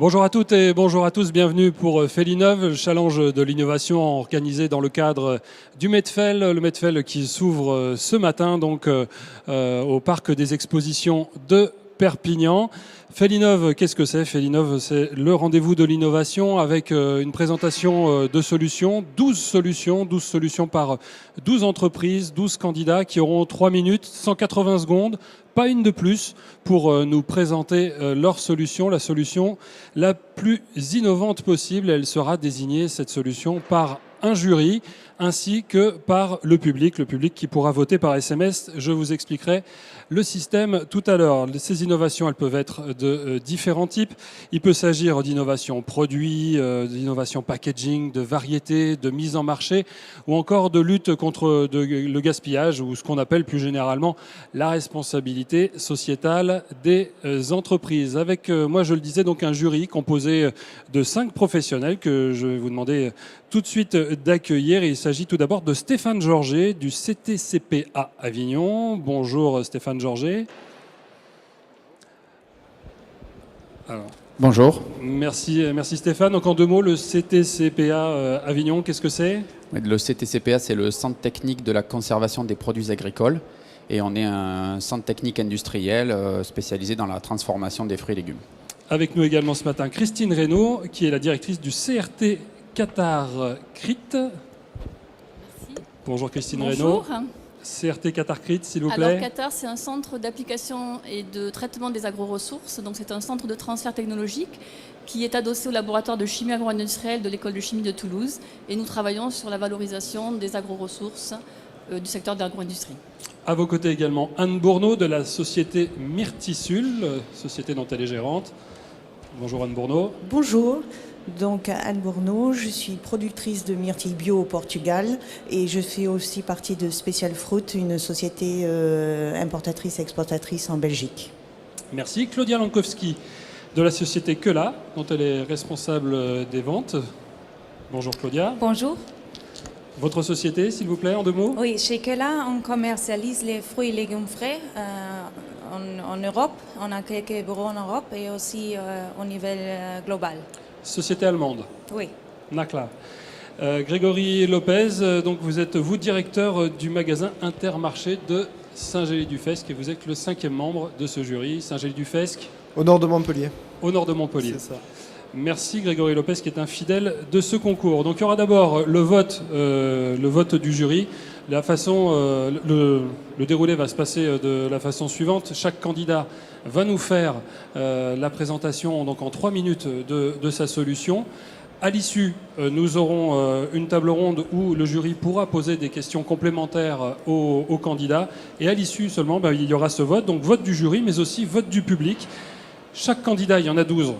Bonjour à toutes et bonjour à tous, bienvenue pour Félinov, le challenge de l'innovation organisé dans le cadre du Medfel, le Medfel qui s'ouvre ce matin donc au parc des expositions de Perpignan. Félinov, qu'est-ce que c'est? Félinov, c'est le rendez-vous de l'innovation avec une présentation de solutions, 12 solutions par 12 entreprises, 12 candidats qui auront 3 minutes, 180 secondes, pas une de plus, pour nous présenter leur solution, la solution la plus innovante possible. Elle sera désignée, cette solution, par un jury ainsi que par le public qui pourra voter par SMS. Je vous expliquerai le système tout à l'heure. Ces innovations, elles peuvent être de différents types. Il peut s'agir d'innovation produit, d'innovation packaging, de variété, de mise en marché ou encore de lutte contre le gaspillage ou ce qu'on appelle plus généralement la responsabilité sociétale des entreprises. Avec, moi je le disais, donc un jury composé de 5 professionnels que je vais vous demander tout de suite d'accueillir. Il s'agit tout d'abord de Stéphane Georget du CTCPA Avignon. Bonjour Stéphane Georget. Alors, bonjour. Merci Stéphane. Donc en deux mots, le CTCPA Avignon, qu'est-ce que c'est? Le CTCPA, c'est le Centre technique de la conservation des produits agricoles. Et on est un centre technique industriel spécialisé dans la transformation des fruits et légumes. Avec nous également ce matin, Christine Reynaud, qui est la directrice du CRT Qatar CRIT. Merci. Bonjour Christine Bonjour. Reynaud. CRT Qatar CRIT, s'il vous plaît. Alors Qatar, c'est un centre d'application et de traitement des agro-ressources. Donc c'est un centre de transfert technologique qui est adossé au laboratoire de chimie agro-industrielle de l'école de chimie de Toulouse. Et nous travaillons sur la valorisation des agro-ressources du secteur de l'agro-industrie. À vos côtés également Anne Bourneau de la société Myrtisul, société dont elle est gérante. Bonjour Anne Bourneau. Bonjour. Donc Anne Bourneau, je suis productrice de myrtilles bio au Portugal et je fais aussi partie de Special Fruit, une société importatrice et exportatrice en Belgique. Merci. Claudia Lankowski de la société Quela, dont elle est responsable des ventes. Bonjour Claudia. Bonjour. Votre société, s'il vous plaît, en deux mots? Oui, chez Kela, on commercialise les fruits et légumes frais en Europe. On a quelques bureaux en Europe et aussi au niveau global. Société allemande. Oui. Nakla. Grégory Lopez, donc vous êtes directeur du magasin Intermarché de Saint-Gély-du-Fesque et vous êtes le 5e membre de ce jury. Saint-Gély-du-Fesque. Au nord de Montpellier. Au nord de Montpellier. C'est ça. Merci Grégory Lopez qui est un fidèle de ce concours. Donc il y aura d'abord le vote du jury. La façon, le déroulé va se passer de la façon suivante. Chaque candidat va nous faire la présentation donc en 3 minutes de sa solution. À l'issue, nous aurons une table ronde où le jury pourra poser des questions complémentaires aux candidats. Et à l'issue seulement, il y aura ce vote. Donc vote du jury, mais aussi vote du public. Chaque candidat, il y en a 12,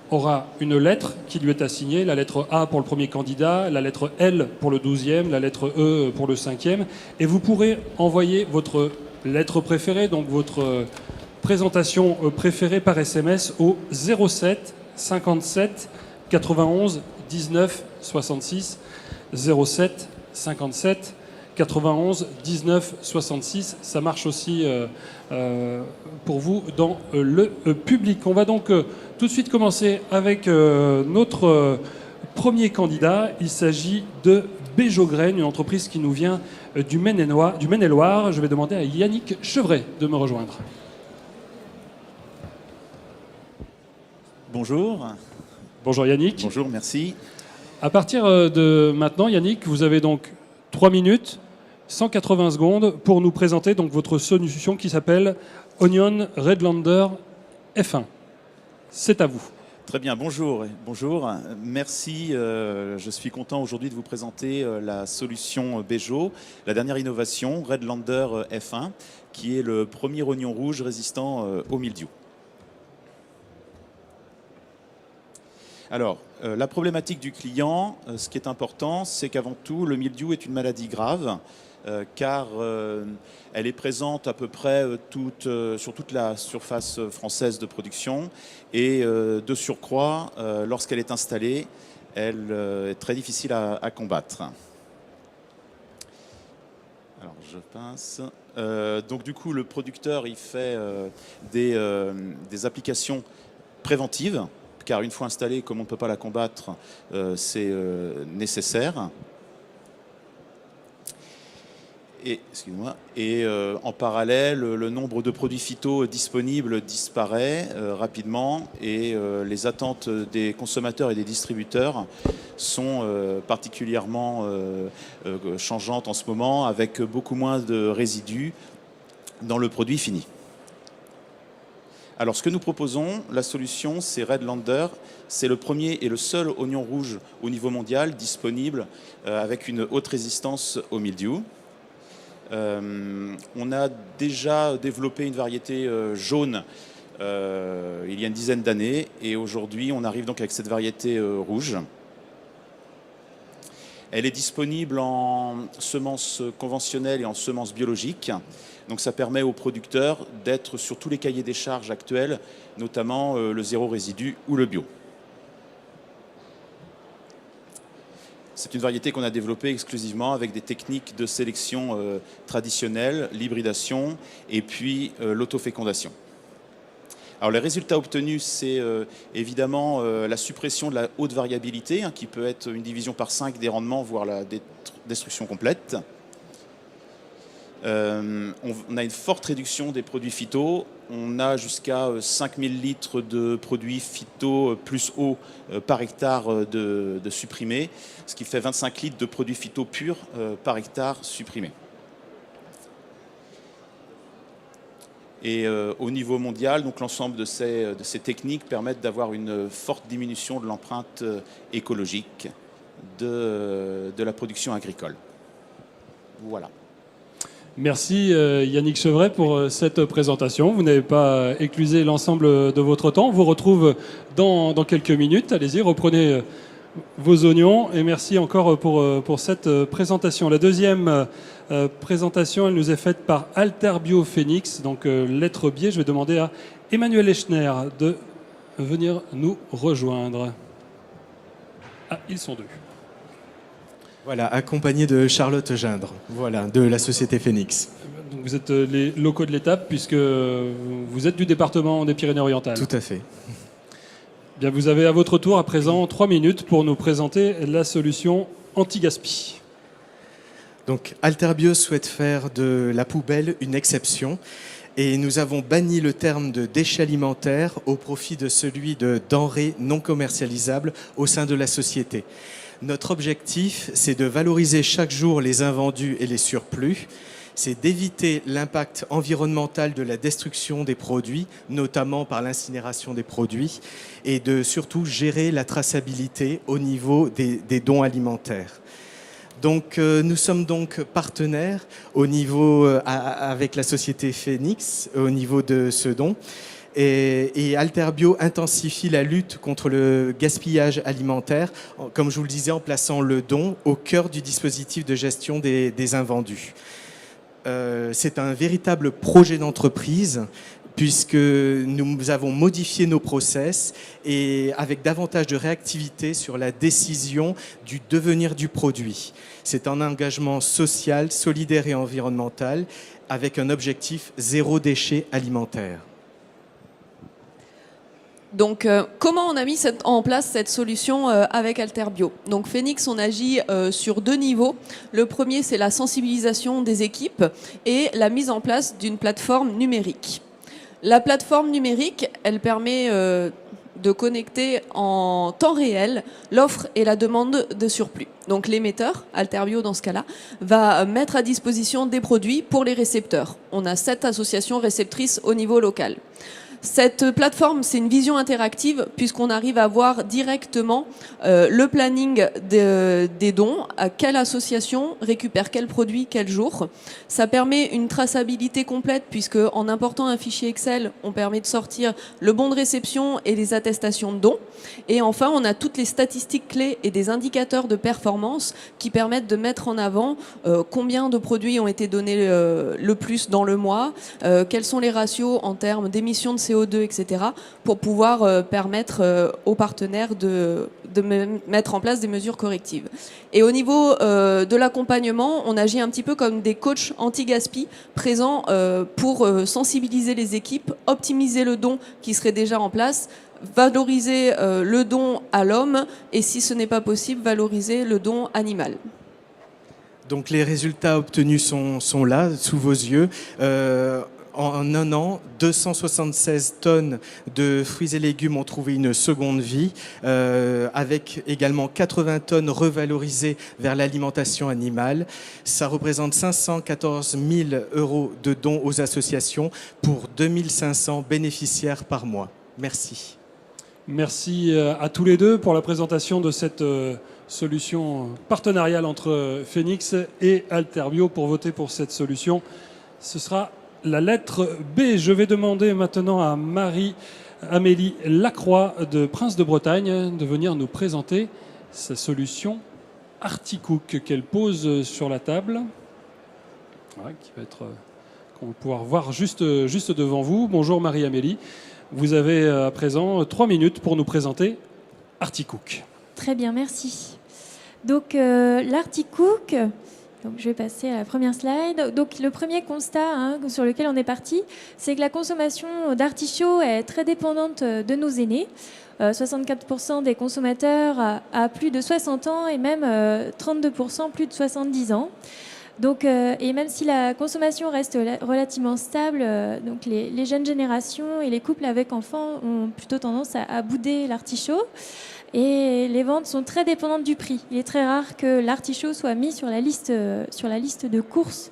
aura une lettre qui lui est assignée, la lettre A pour le premier candidat, la lettre L pour le 12e, la lettre E pour le 5e. Et vous pourrez envoyer votre lettre préférée, donc votre présentation préférée par SMS au 07 57 91 19 66. 07 57 91 19 66. Ça marche aussi pour vous dans le public. On va donc tout de suite commencer avec notre premier candidat. Il s'agit de Béjogrène, une entreprise qui nous vient du Maine-et-Loire. Je vais demander à Yannick Chevret de me rejoindre. Bonjour. Bonjour Yannick. Bonjour, merci. À partir de maintenant, Yannick, vous avez donc 3 minutes, 180 secondes pour nous présenter donc votre solution qui s'appelle Onion Redlander F1. C'est à vous. Très bien, bonjour. Bonjour, merci. Je suis content aujourd'hui de vous présenter la solution Béjo, la dernière innovation Redlander F1, qui est le premier oignon rouge résistant au mildiou. Alors, la problématique du client, ce qui est important, c'est qu'avant tout, le mildiou est une maladie grave, car elle est présente à peu près sur toute la surface française de production et de surcroît, lorsqu'elle est installée, elle est très difficile à combattre. Alors, je passe. Donc du coup, le producteur, il fait des applications préventives car une fois installée, comme on ne peut pas la combattre, c'est nécessaire. Et en parallèle, le nombre de produits phyto disponibles disparaît rapidement et les attentes des consommateurs et des distributeurs sont particulièrement changeantes en ce moment, avec beaucoup moins de résidus dans le produit fini. Alors ce que nous proposons, la solution, c'est Redlander. C'est le premier et le seul oignon rouge au niveau mondial disponible avec une haute résistance au mildiou. On a déjà développé une variété jaune il y a une dizaine d'années et aujourd'hui on arrive donc avec cette variété rouge. Elle est disponible en semences conventionnelles et en semences biologiques. Donc ça permet aux producteurs d'être sur tous les cahiers des charges actuels, notamment le zéro résidu ou le bio. C'est une variété qu'on a développée exclusivement avec des techniques de sélection traditionnelles, l'hybridation et puis l'autofécondation. Alors les résultats obtenus, c'est évidemment la suppression de la haute variabilité, qui peut être une division par 5 des rendements, voire la destruction complète. On a une forte réduction des produits phyto. On a jusqu'à 5000 litres de produits phyto plus eau par hectare de supprimés, ce qui fait 25 litres de produits phyto purs par hectare supprimés. Et au niveau mondial, donc l'ensemble de ces techniques permettent d'avoir une forte diminution de l'empreinte écologique de la production agricole. Voilà. Merci Yannick Chevret pour cette présentation. Vous n'avez pas éclusé l'ensemble de votre temps. On vous retrouve dans quelques minutes. Allez-y, reprenez vos oignons. Et merci encore pour cette présentation. La deuxième présentation, elle nous est faite par Alterbio Phoenix, donc lettre biais. Je vais demander à Emmanuel Echner de venir nous rejoindre. Ah, ils sont deux. Voilà, accompagné de Charlotte Gindre, voilà, de la société Phoenix. Donc vous êtes les locaux de l'étape puisque vous êtes du département des Pyrénées-Orientales. Tout à fait. Bien, vous avez à votre tour à présent 3 minutes pour nous présenter la solution anti-gaspi. Donc Alterbio souhaite faire de la poubelle une exception et nous avons banni le terme de déchets alimentaires au profit de celui de denrées non commercialisables au sein de la société. Notre objectif, c'est de valoriser chaque jour les invendus et les surplus. C'est d'éviter l'impact environnemental de la destruction des produits, notamment par l'incinération des produits, et de surtout gérer la traçabilité au niveau des dons alimentaires. Donc, nous sommes donc partenaires au niveau, avec la société Phoenix au niveau de ce don. Et Alterbio intensifie la lutte contre le gaspillage alimentaire, comme je vous le disais, en plaçant le don au cœur du dispositif de gestion des invendus. C'est un véritable projet d'entreprise puisque nous avons modifié nos process et avec davantage de réactivité sur la décision du devenir du produit. C'est un engagement social, solidaire et environnemental avec un objectif zéro déchet alimentaire. Donc, comment on a mis en place cette solution avec Alterbio? Donc, Phoenix, on agit sur 2 niveaux. Le premier, c'est la sensibilisation des équipes et la mise en place d'une plateforme numérique. La plateforme numérique, elle permet de connecter en temps réel l'offre et la demande de surplus. Donc, l'émetteur, Alterbio dans ce cas-là, va mettre à disposition des produits pour les récepteurs. On a 7 associations réceptrices au niveau local. Cette plateforme, c'est une vision interactive puisqu'on arrive à voir directement le planning des dons, à quelle association récupère quel produit, quel jour. Ça permet une traçabilité complète puisque en important un fichier Excel, on permet de sortir le bon de réception et les attestations de dons. Et enfin, on a toutes les statistiques clés et des indicateurs de performance qui permettent de mettre en avant combien de produits ont été donnés le plus dans le mois, quels sont les ratios en termes d'émissions de CO2, etc., pour pouvoir permettre aux partenaires de mettre en place des mesures correctives. Et au niveau de l'accompagnement, on agit un petit peu comme des coachs anti-gaspi présents pour sensibiliser les équipes, optimiser le don qui serait déjà en place, valoriser le don à l'homme et si ce n'est pas possible, valoriser le don animal. Donc les résultats obtenus sont là, sous vos yeux. En un an, 276 tonnes de fruits et légumes ont trouvé une seconde vie, avec également 80 tonnes revalorisées vers l'alimentation animale. Ça représente 514 000 € de dons aux associations pour 2500 bénéficiaires par mois. Merci. Merci à tous les deux pour la présentation de cette solution partenariale entre Phoenix et Alterbio. Pour voter pour cette solution, ce sera la lettre B. Je vais demander maintenant à Marie-Amélie Lacroix de Prince de Bretagne de venir nous présenter sa solution Articook qu'elle pose sur la table. Voilà, qui va être, qu'on va pouvoir voir juste devant vous. Bonjour Marie-Amélie. Vous avez à présent 3 minutes pour nous présenter Articook. Très bien, merci. Donc l'Articook, donc je vais passer à la première slide. Donc le premier constat sur lequel on est parti, c'est que la consommation d'artichauts est très dépendante de nos aînés. 64% des consommateurs à plus de 60 ans et même 32% plus de 70 ans. Donc, et même si la consommation reste relativement stable, donc les jeunes générations et les couples avec enfants ont plutôt tendance à bouder l'artichaut. Et les ventes sont très dépendantes du prix. Il est très rare que l'artichaut soit mis sur la liste de courses.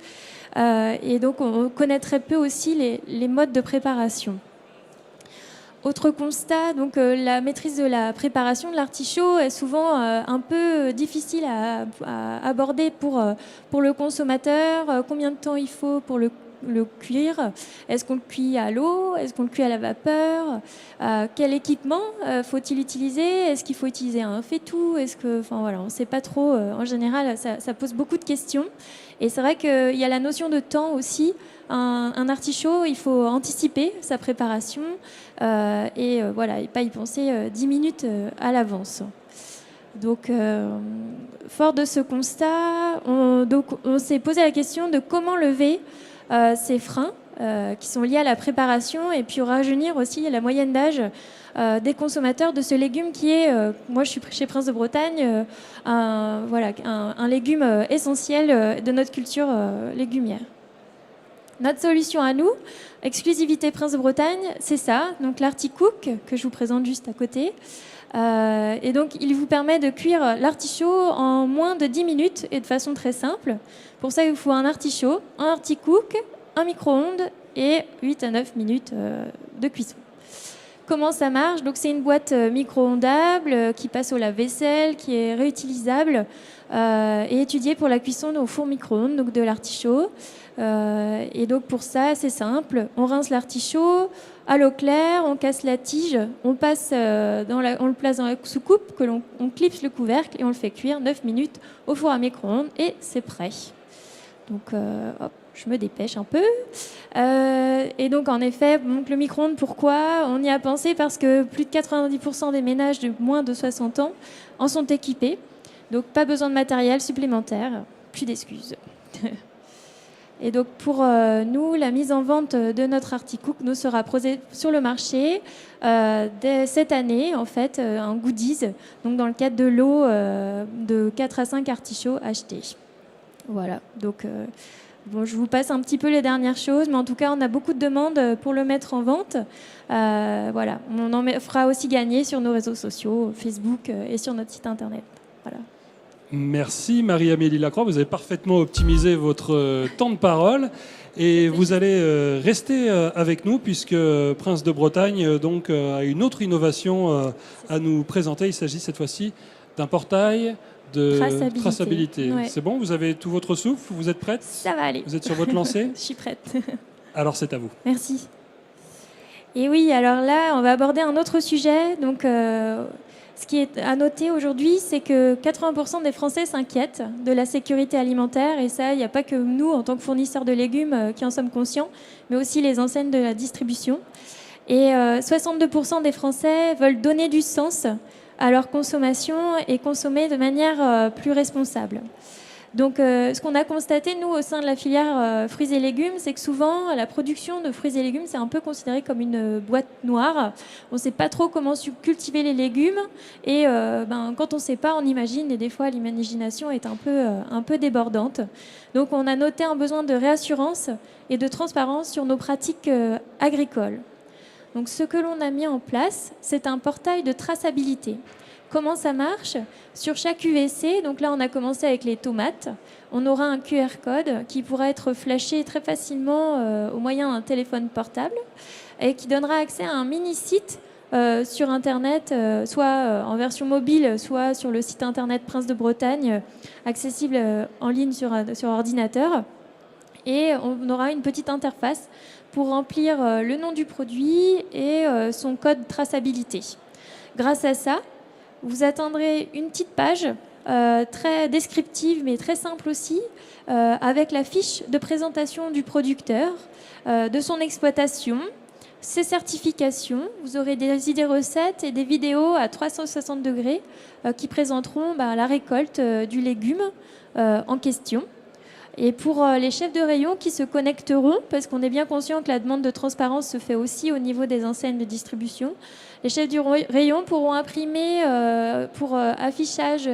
Et donc, on connaît très peu aussi les modes de préparation. Autre constat, donc la maîtrise de la préparation de l'artichaut est souvent un peu difficile à aborder pour le consommateur. Combien de temps il faut pour le cuire? Est-ce qu'on le cuit à l'eau? Est-ce qu'on le cuit à la vapeur? Quel équipement faut-il utiliser? Est-ce qu'il faut utiliser un faitout? Enfin voilà, on ne sait pas trop. En général, ça pose beaucoup de questions. Et c'est vrai qu'il y a la notion de temps aussi. Un artichaut, il faut anticiper sa préparation et pas y penser 10 minutes à l'avance. Donc, fort de ce constat, on s'est posé la question de comment lever ces freins qui sont liés à la préparation et puis rajeunir aussi la moyenne d'âge des consommateurs de ce légume qui est, moi je suis chez Prince de Bretagne, un légume essentiel de notre culture légumière. Notre solution à nous, exclusivité Prince de Bretagne, c'est ça, donc l'Articook que je vous présente juste à côté. Et donc il vous permet de cuire l'artichaut en moins de 10 minutes et de façon très simple. Pour ça il vous faut un artichaut, un Articook, un micro-ondes et 8 à 9 minutes de cuisson. Comment ça marche? Donc c'est une boîte micro-ondable qui passe au lave-vaisselle, qui est réutilisable et étudiée pour la cuisson au four micro-ondes, donc de l'artichaut. Et donc pour ça, c'est simple. On rince l'artichaut à l'eau claire, on casse la tige, on le place dans la soucoupe, on clipse le couvercle et on le fait cuire 9 minutes au four à micro-ondes et c'est prêt. Donc hop, je me dépêche un peu. Et donc en effet, donc, le micro-ondes, pourquoi? On y a pensé parce que plus de 90% des ménages de moins de 60 ans en sont équipés. Donc pas besoin de matériel supplémentaire, plus d'excuses. Et donc pour nous, la mise en vente de notre Articook nous sera posée sur le marché dès cette année, en fait, un goodies, donc dans le cadre de lot de 4 à 5 artichauts achetés. Voilà, donc je vous passe un petit peu les dernières choses, mais en tout cas, on a beaucoup de demandes pour le mettre en vente. Voilà, on en fera aussi gagner sur nos réseaux sociaux, Facebook et sur notre site internet. Voilà. Merci Marie-Amélie Lacroix, vous avez parfaitement optimisé votre temps de parole et vous allez rester avec nous puisque Prince de Bretagne donc, a une autre innovation à nous présenter. Il s'agit cette fois-ci d'un portail de traçabilité. Ouais. C'est bon, vous avez tout votre souffle, vous êtes prête? Ça va aller. Vous êtes sur votre lancée? Je suis prête. Alors c'est à vous. Merci. Et oui, alors là, on va aborder un autre sujet. Donc, ce qui est à noter aujourd'hui, c'est que 80% des Français s'inquiètent de la sécurité alimentaire. Et ça, il n'y a pas que nous, en tant que fournisseurs de légumes, qui en sommes conscients, mais aussi les enseignes de la distribution. Et 62% des Français veulent donner du sens à leur consommation et consommer de manière plus responsable. Donc, ce qu'on a constaté, nous, au sein de la filière fruits et légumes, c'est que souvent, la production de fruits et légumes, c'est un peu considéré comme une boîte noire. On ne sait pas trop comment cultiver les légumes. Et quand on ne sait pas, on imagine. Et des fois, l'imagination est un peu débordante. Donc, on a noté un besoin de réassurance et de transparence sur nos pratiques agricoles. Donc, ce que l'on a mis en place, c'est un portail de traçabilité. Comment ça marche? Sur chaque UVC, donc là on a commencé avec les tomates, on aura un QR code qui pourra être flashé très facilement au moyen d'un téléphone portable et qui donnera accès à un mini-site sur Internet, soit en version mobile, soit sur le site Internet Prince de Bretagne, accessible en ligne sur ordinateur. Et on aura une petite interface pour remplir le nom du produit et son code traçabilité. Grâce à ça, vous atteindrez une petite page très descriptive mais très simple aussi, avec la fiche de présentation du producteur, de son exploitation, ses certifications. Vous aurez des idées recettes et des vidéos à 360 degrés qui présenteront la récolte du légume en question. Et pour les chefs de rayon qui se connecteront, parce qu'on est bien conscient que la demande de transparence se fait aussi au niveau des enseignes de distribution, les chefs du rayon pourront imprimer pour affichage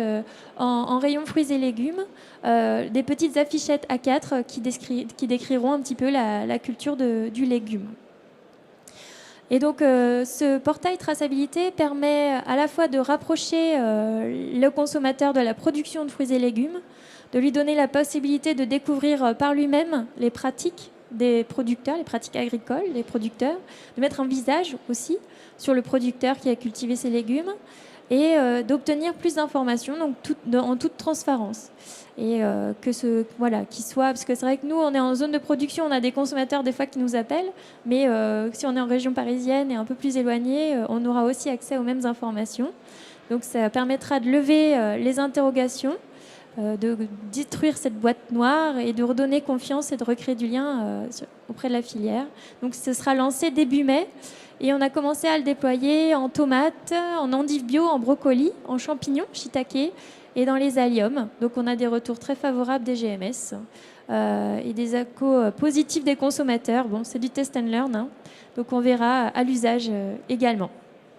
en rayon fruits et légumes des petites affichettes A4 qui décriront un petit peu la culture du légume. Et donc, ce portail traçabilité permet à la fois de rapprocher le consommateur de la production de fruits et légumes, de lui donner la possibilité de découvrir par lui-même les pratiques des producteurs, les pratiques agricoles des producteurs, de mettre un visage aussi sur le producteur qui a cultivé ses légumes et d'obtenir plus d'informations donc en toute transparence. Et qu'il soit, parce que c'est vrai que nous, on est en zone de production, on a des consommateurs des fois qui nous appellent, mais si on est en région parisienne et un peu plus éloigné, on aura aussi accès aux mêmes informations. Donc ça permettra de lever les interrogations, de détruire cette boîte noire et de redonner confiance et de recréer du lien auprès de la filière. Donc ce sera lancé début mai et on a commencé à le déployer en tomates, en endives bio, en brocolis, en champignons, shiitake et dans les alliums. Donc on a des retours très favorables des GMS et des échos positifs des consommateurs. Bon, c'est du test and learn, hein. Donc on verra à l'usage également.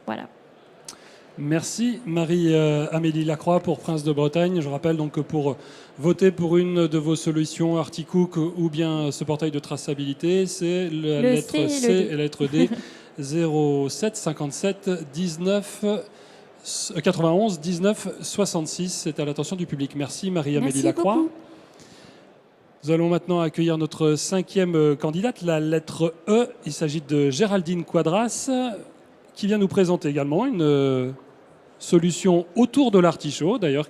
Voilà. Merci Marie-Amélie Lacroix pour Prince de Bretagne. Je rappelle donc que pour voter pour une de vos solutions, Articook ou bien ce portail de traçabilité, c'est la lettre C et la lettre D, 07 57 19 91 19 66. C'est à l'attention du public. Merci Marie-Amélie Lacroix. Beaucoup. Nous allons maintenant accueillir notre 5e candidate, la lettre E. Il s'agit de Géraldine Quadras, qui vient nous présenter également une solution autour de l'artichaut, d'ailleurs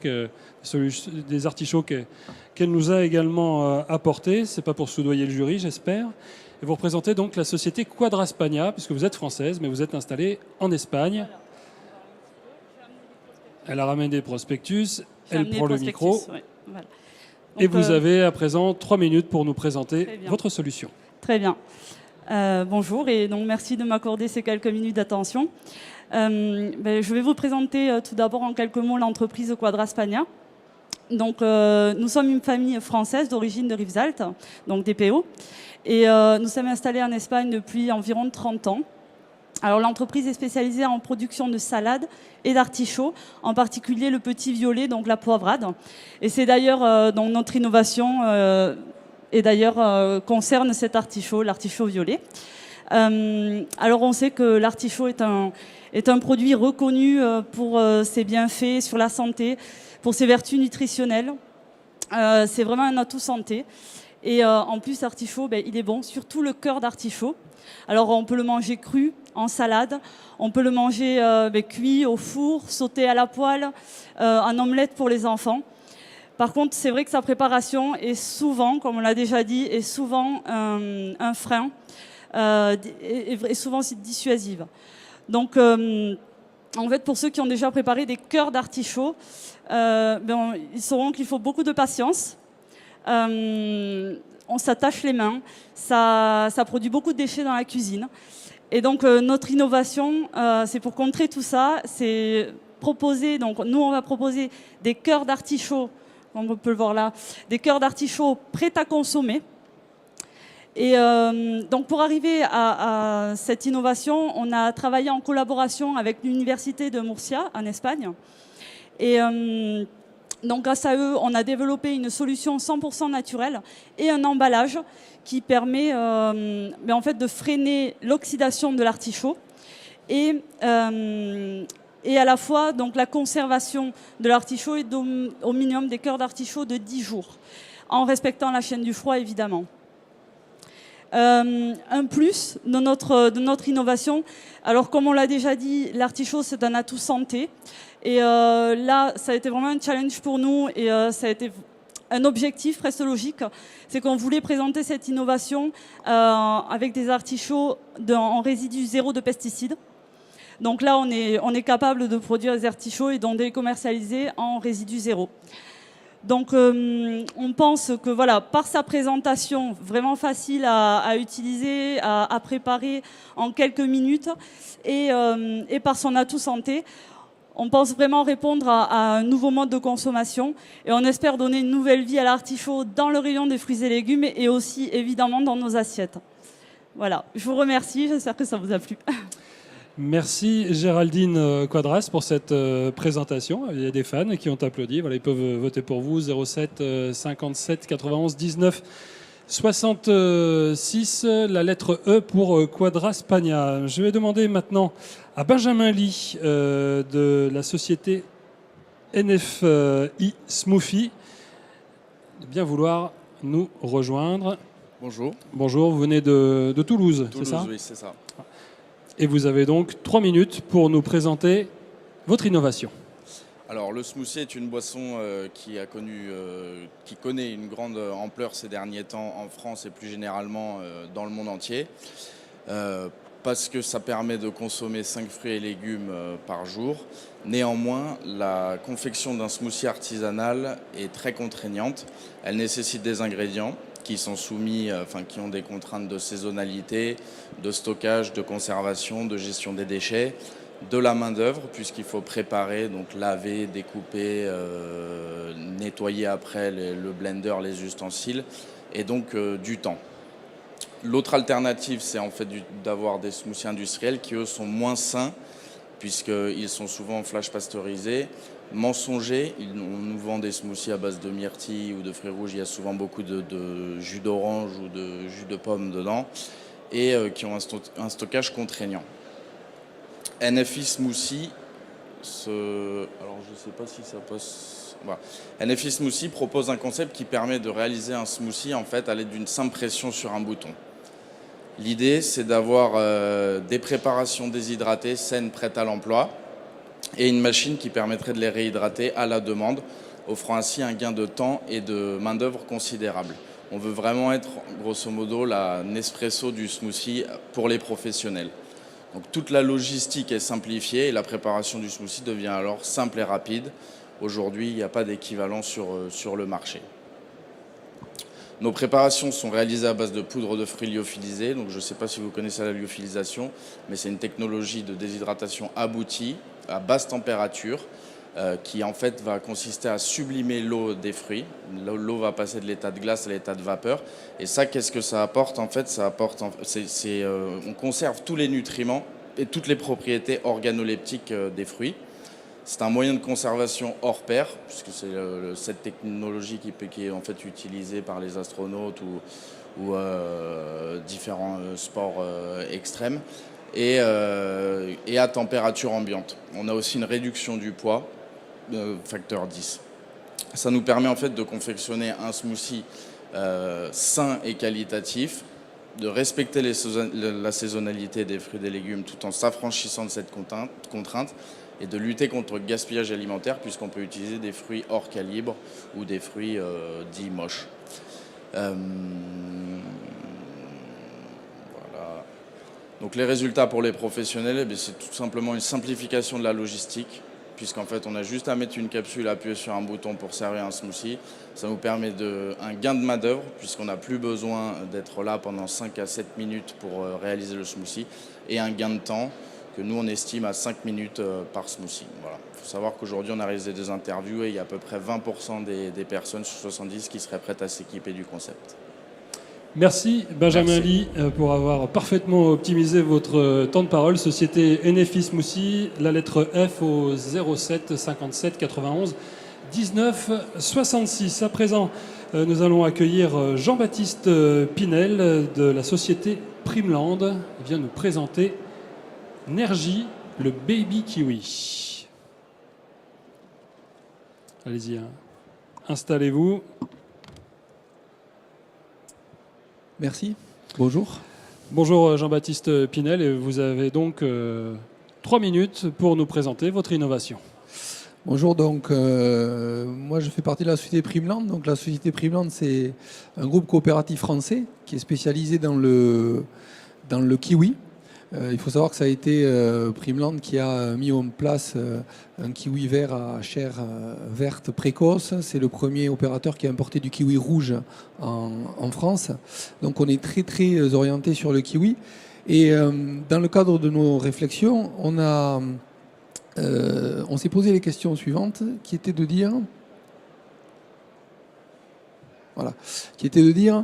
des artichauts qu'elle nous a également apportés. Ce n'est pas pour soudoyer le jury, j'espère. Et vous représentez donc la société Quadraspagna, puisque vous êtes française, mais vous êtes installée en Espagne. Elle a ramené des prospectus, elle prend le micro. Ouais, voilà. Et vous avez à présent 3 minutes pour nous présenter votre solution. Très bien. Bonjour et donc merci de m'accorder ces quelques minutes d'attention. Je vais vous présenter tout d'abord en quelques mots l'entreprise Quadraspagna. Donc, nous sommes une famille française d'origine de Rivesaltes, donc DPO, et nous sommes installés en Espagne depuis environ 30 ans. Alors, l'entreprise est spécialisée en production de salades et d'artichauts, en particulier le petit violet, donc la poivrade. Et c'est d'ailleurs donc notre innovation concerne cet artichaut, l'artichaut violet. Alors on sait que l'artichaut est un produit reconnu pour ses bienfaits sur la santé, pour ses vertus nutritionnelles. C'est vraiment un atout santé. Et en plus, l'artichaut, il est bon, surtout le cœur d'artichaut. Alors on peut le manger cru, en salade, on peut le manger cuit au four, sauté à la poêle, en omelette pour les enfants. Par contre, c'est vrai que sa préparation est souvent, comme on l'a déjà dit, est souvent un frein et souvent dissuasive. Donc, en fait, pour ceux qui ont déjà préparé des cœurs d'artichaut, ils sauront qu'il faut beaucoup de patience. On s'attache les mains, ça produit beaucoup de déchets dans la cuisine. Et donc, notre innovation, c'est pour contrer tout ça, c'est proposer, donc nous, on va proposer des cœurs d'artichaut comme on peut le voir là, des cœurs d'artichaut prêts à consommer. Et donc pour arriver à cette innovation, on a travaillé en collaboration avec l'université de Murcia en Espagne. Et donc grâce à eux, on a développé une solution 100% naturelle et un emballage qui permet en fait de freiner l'oxydation de l'artichaut et à la fois donc la conservation de l'artichaut et au minimum des cœurs d'artichaut de 10 jours, en respectant la chaîne du froid évidemment. Un plus de notre innovation, alors comme on l'a déjà dit, l'artichaut c'est un atout santé. Et là, ça a été vraiment un challenge pour nous et ça a été un objectif presque logique. C'est qu'on voulait présenter cette innovation avec des artichauts en résidus zéro de pesticides. Donc là, on est capable de produire des artichauts et d'en les commercialiser en résidus zéro. Donc on pense que voilà, par sa présentation vraiment facile à utiliser, à préparer en quelques minutes et par son atout santé, on pense vraiment répondre à un nouveau mode de consommation et on espère donner une nouvelle vie à l'artichaut dans le rayon des fruits et légumes et aussi évidemment dans nos assiettes. Voilà, je vous remercie, j'espère que ça vous a plu. Merci Géraldine Quadras pour cette présentation. Il y a des fans qui ont applaudi. Voilà, ils peuvent voter pour vous. 07 57 91 19 66. La lettre E pour Quadras Pagna. Je vais demander maintenant à Benjamin Lee de la société NFI Smoothie de bien vouloir nous rejoindre. Bonjour. Bonjour, vous venez de Toulouse, c'est ça ? Oui, c'est ça. Et vous avez donc 3 minutes pour nous présenter votre innovation. Alors, le smoothie est une boisson qui connaît une grande ampleur ces derniers temps en France et plus généralement dans le monde entier. Parce que ça permet de consommer 5 fruits et légumes par jour. Néanmoins, la confection d'un smoothie artisanal est très contraignante. Elle nécessite des ingrédients qui sont qui ont des contraintes de saisonnalité, de stockage, de conservation, de gestion des déchets, de la main-d'œuvre, puisqu'il faut préparer, donc laver, découper, nettoyer après le blender, les ustensiles, et donc du temps. L'autre alternative, c'est en fait d'avoir des smoothies industriels qui, eux, sont moins sains, puisqu'ils sont souvent flash pasteurisés, mensongers. On nous vend des smoothies à base de myrtille ou de fruits rouges. Il y a souvent beaucoup de jus d'orange ou de jus de pomme dedans et qui ont un stockage contraignant. NFI Smoothie, alors je ne sais pas si ça passe. Voilà. NFI Smoothie propose un concept qui permet de réaliser un smoothie en fait à l'aide d'une simple pression sur un bouton. L'idée, c'est d'avoir des préparations déshydratées, saines, prêtes à l'emploi, et une machine qui permettrait de les réhydrater à la demande, offrant ainsi un gain de temps et de main-d'œuvre considérable. On veut vraiment être, grosso modo, la Nespresso du smoothie pour les professionnels. Donc toute la logistique est simplifiée et la préparation du smoothie devient alors simple et rapide. Aujourd'hui, il n'y a pas d'équivalent sur le marché. Nos préparations sont réalisées à base de poudre de fruits lyophilisés. Donc je ne sais pas si vous connaissez la lyophilisation, mais c'est une technologie de déshydratation aboutie à basse température qui en fait va consister à sublimer l'eau des fruits. L'eau va passer de l'état de glace à l'état de vapeur. Et ça, qu'est-ce que ça apporte ? En fait, on conserve tous les nutriments et toutes les propriétés organoleptiques des fruits. C'est un moyen de conservation hors pair, puisque c'est cette technologie qui est en fait utilisée par les astronautes ou différents sports extrêmes, et à température ambiante. On a aussi une réduction du poids, facteur 10. Ça nous permet en fait de confectionner un smoothie sain et qualitatif, de respecter la saisonnalité des fruits et des légumes tout en s'affranchissant de cette contrainte, et de lutter contre le gaspillage alimentaire puisqu'on peut utiliser des fruits hors calibre ou des fruits dits moches. Voilà. Donc les résultats pour les professionnels, c'est tout simplement une simplification de la logistique puisqu'en fait on a juste à mettre une capsule, appuyer sur un bouton pour servir un smoothie. Ça nous permet un gain de main-d'œuvre puisqu'on n'a plus besoin d'être là pendant 5 à 7 minutes pour réaliser le smoothie et un gain de temps que nous on estime à 5 minutes par smoothie. Voilà. Il faut savoir qu'aujourd'hui on a réalisé des interviews et il y a à peu près 20% des personnes sur 70 qui seraient prêtes à s'équiper du concept. Merci Benjamin Lee pour avoir parfaitement optimisé votre temps de parole. Société NFI Smoothie, la lettre F au 07 57 91 19 66. À présent, nous allons accueillir Jean-Baptiste Pinel de la société Primeland. Il vient nous présenter Nergy, le baby kiwi. Allez-y, installez-vous. Merci. Bonjour. Bonjour Jean-Baptiste Pinel, et vous avez donc 3 minutes pour nous présenter votre innovation. Bonjour, donc moi je fais partie de la société Primeland. Donc la société Primeland, c'est un groupe coopératif français qui est spécialisé dans le kiwi. Il faut savoir que ça a été Primeland qui a mis en place un kiwi vert à chair verte précoce. C'est le premier opérateur qui a importé du kiwi rouge en France. Donc on est très très orienté sur le kiwi. Et dans le cadre de nos réflexions, on s'est posé les questions suivantes, qui étaient de dire... Voilà, qui était de dire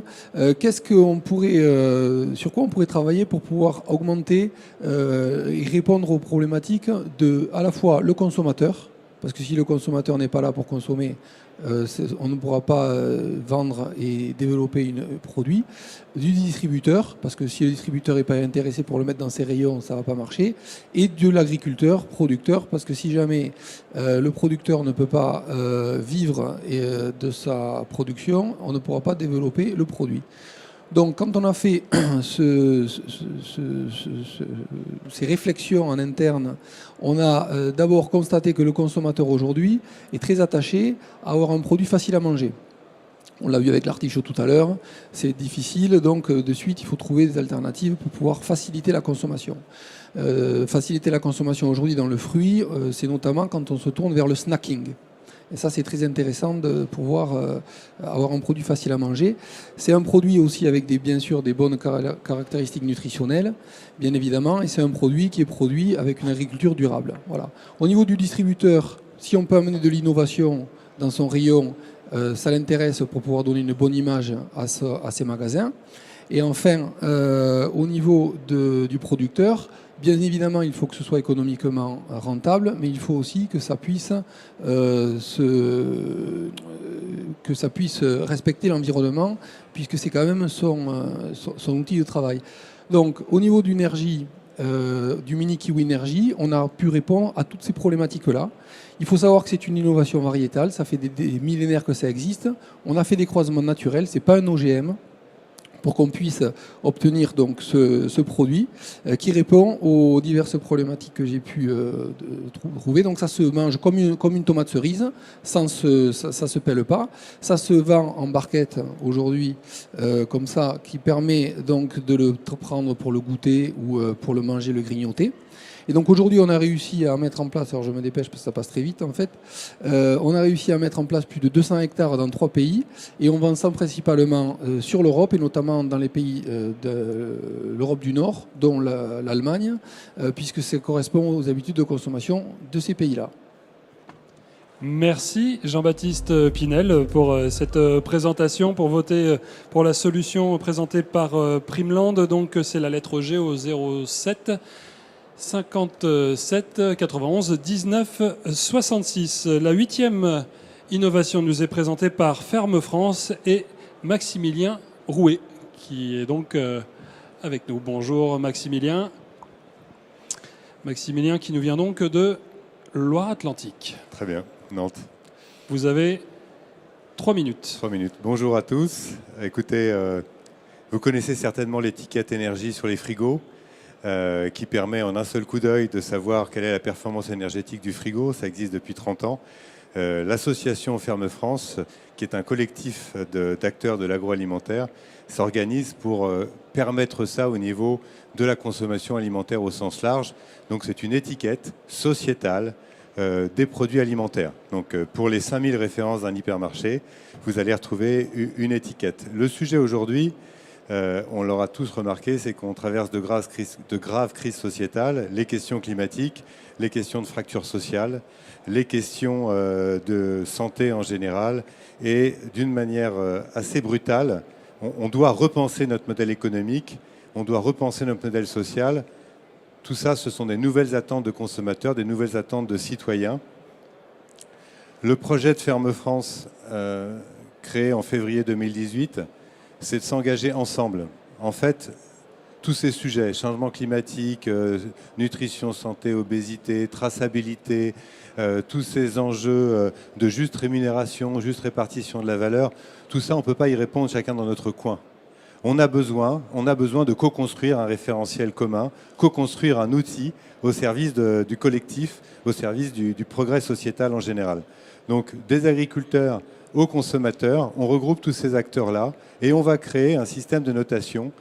sur quoi on pourrait travailler pour pouvoir augmenter et répondre aux problématiques de à la fois le consommateur, parce que si le consommateur n'est pas là pour consommer, on ne pourra pas vendre et développer un produit, du distributeur, parce que si le distributeur n'est pas intéressé pour le mettre dans ses rayons, ça ne va pas marcher, et de l'agriculteur, producteur, parce que si jamais le producteur ne peut pas vivre de sa production, on ne pourra pas développer le produit. Donc quand on a fait ces réflexions en interne, on a d'abord constaté que le consommateur aujourd'hui est très attaché à avoir un produit facile à manger. On l'a vu avec l'artichaut tout à l'heure, c'est difficile, donc de suite il faut trouver des alternatives pour pouvoir faciliter la consommation. Faciliter la consommation aujourd'hui dans le fruit, c'est notamment quand on se tourne vers le snacking. Et ça, c'est très intéressant de pouvoir avoir un produit facile à manger. C'est un produit aussi avec bien sûr des bonnes caractéristiques nutritionnelles, bien évidemment, et c'est un produit qui est produit avec une agriculture durable. Voilà. Au niveau du distributeur, si on peut amener de l'innovation dans son rayon, ça l'intéresse pour pouvoir donner une bonne image à ses magasins. Et enfin, au niveau du producteur, bien évidemment, il faut que ce soit économiquement rentable, mais il faut aussi que ça puisse respecter l'environnement, puisque c'est quand même son outil de travail. Donc, au niveau du mini kiwi Nergy, on a pu répondre à toutes ces problématiques-là. Il faut savoir que c'est une innovation variétale, ça fait des millénaires que ça existe. On a fait des croisements naturels, c'est pas un OGM, pour qu'on puisse obtenir donc ce produit qui répond aux diverses problématiques que j'ai pu trouver. Donc ça se mange comme une tomate cerise, ça se pèle pas. Ça se vend en barquette aujourd'hui comme ça, qui permet donc de le prendre pour le goûter ou pour le manger, le grignoter. Et donc aujourd'hui, on a réussi à mettre en place, alors je me dépêche parce que ça passe très vite en fait, on a réussi à mettre en place plus de 200 hectares dans 3 pays et on vend ça principalement sur l'Europe et notamment dans les pays de l'Europe du Nord, dont l'Allemagne, puisque ça correspond aux habitudes de consommation de ces pays-là. Merci Jean-Baptiste Pinel pour cette présentation, pour voter pour la solution présentée par Primeland. Donc c'est la lettre G au 07 57 91 19 66. La 8e innovation nous est présentée par Ferme France et Maximilien Rouet, qui est donc avec nous. Bonjour Maximilien. Maximilien qui nous vient donc de Loire-Atlantique. Très bien, Nantes. Vous avez 3 minutes. 3 minutes. Bonjour à tous. Écoutez, vous connaissez certainement l'étiquette énergie sur les frigos. Qui permet en un seul coup d'œil de savoir quelle est la performance énergétique du frigo. Ça existe depuis 30 ans. L'association Ferme France, qui est un collectif d'acteurs de l'agroalimentaire, s'organise pour permettre ça au niveau de la consommation alimentaire au sens large. Donc c'est une étiquette sociétale des produits alimentaires. Donc pour les 5000 références d'un hypermarché, vous allez retrouver une étiquette. Le sujet aujourd'hui, on l'aura tous remarqué, c'est qu'on traverse de graves crises sociétales, les questions climatiques, les questions de fractures sociales, les questions de santé en général, et d'une manière assez brutale, on doit repenser notre modèle économique, on doit repenser notre modèle social. Tout ça, ce sont des nouvelles attentes de consommateurs, des nouvelles attentes de citoyens. Le projet de Ferme France, créé en février 2018, c'est de s'engager ensemble. En fait, tous ces sujets, changement climatique, nutrition, santé, obésité, traçabilité, tous ces enjeux de juste rémunération, juste répartition de la valeur, tout ça, on ne peut pas y répondre chacun dans notre coin. On a besoin de co-construire un référentiel commun, co-construire un outil au service du collectif, au service du progrès sociétal en général. Donc, des agriculteurs aux consommateurs, on regroupe tous ces acteurs-là et on va créer un système de notation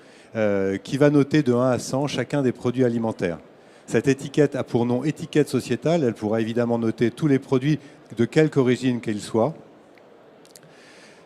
qui va noter de 1 à 100 chacun des produits alimentaires. Cette étiquette a pour nom étiquette sociétale, elle pourra évidemment noter tous les produits de quelque origine qu'ils soient.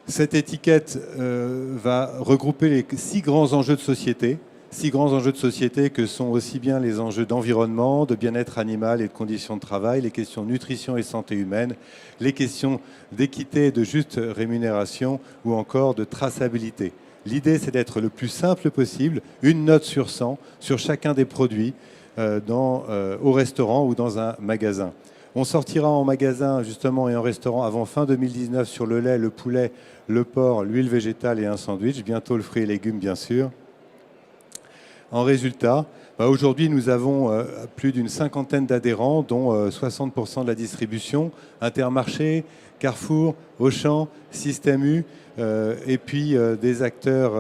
Cette étiquette va regrouper les 6 grands enjeux de société. 6 grands enjeux de société que sont aussi bien les enjeux d'environnement, de bien-être animal et de conditions de travail, les questions de nutrition et santé humaine, les questions d'équité et de juste rémunération ou encore de traçabilité. L'idée, c'est d'être le plus simple possible, une note sur 100 sur chacun des produits au restaurant ou dans un magasin. On sortira en magasin justement et en restaurant avant fin 2019 sur le lait, le poulet, le porc, l'huile végétale et un sandwich, bientôt le fruit et légumes bien sûr. En résultat, aujourd'hui nous avons plus d'une 50aine d'adhérents, dont 60% de la distribution, Intermarché, Carrefour, Auchan, Système U, et puis des acteurs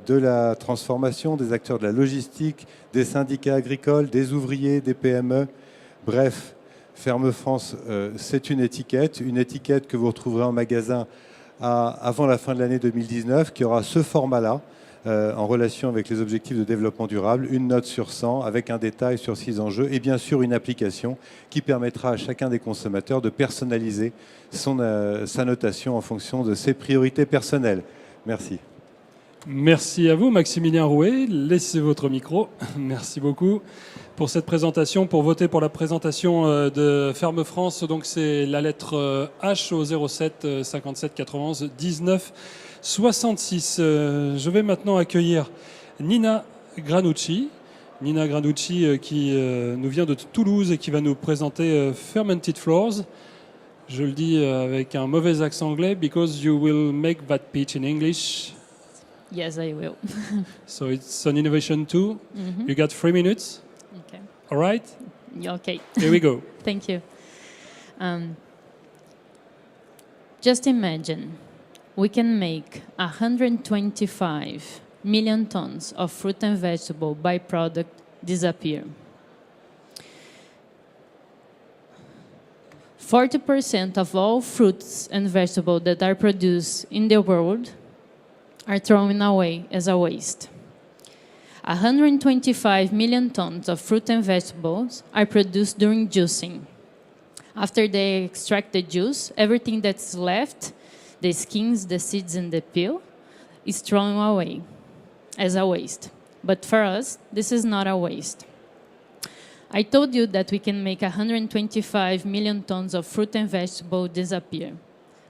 de la transformation, des acteurs de la logistique, des syndicats agricoles, des ouvriers, des PME, bref. Ferme France, c'est une étiquette que vous retrouverez en magasin avant la fin de l'année 2019, qui aura ce format-là, en relation avec les objectifs de développement durable, une note sur 100 avec un détail sur 6 enjeux et bien sûr une application qui permettra à chacun des consommateurs de personnaliser sa notation en fonction de ses priorités personnelles. Merci. Merci à vous, Maximilien Rouet. Laissez votre micro. Merci beaucoup pour cette présentation. Pour voter pour la présentation de Ferme France, donc c'est la lettre H au 07 57 91 19 66. Je vais maintenant accueillir Nina Granucci. Nina Granucci qui nous vient de Toulouse et qui va nous présenter Fermented Flours. Je le dis avec un mauvais accent anglais, because you will make that pitch in English. Yes, I will. So it's an innovation too. Mm-hmm. You got 3 minutes. Okay. All right? Okay. Here we go. Thank you. Just imagine we can make 125 million tons of fruit and vegetable byproduct disappear. 40% of all fruits and vegetables that are produced in the world are thrown away as a waste. 125 million tons of fruit and vegetables are produced during juicing. After they extract the juice, everything that's left, the skins, the seeds, and the peel, is thrown away as a waste. But for us, this is not a waste. I told you that we can make 125 million tons of fruit and vegetable disappear.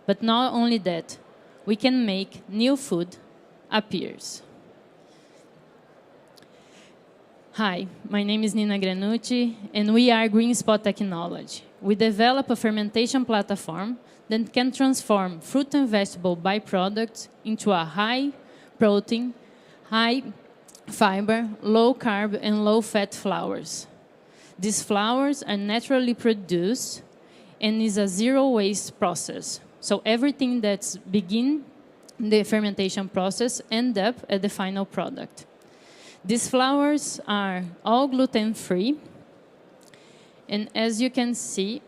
But not only that, we can make new food appears. Hi, my name is Nina Granucci, and we are Green Spot Technology. We develop a fermentation platform that can transform fruit and vegetable byproducts into a high protein, high fiber, low carb, and low fat flours. These flours are naturally produced and is a zero waste process. So everything that's begin the fermentation process end up at the final product. These flours are all gluten-free, and as you can see,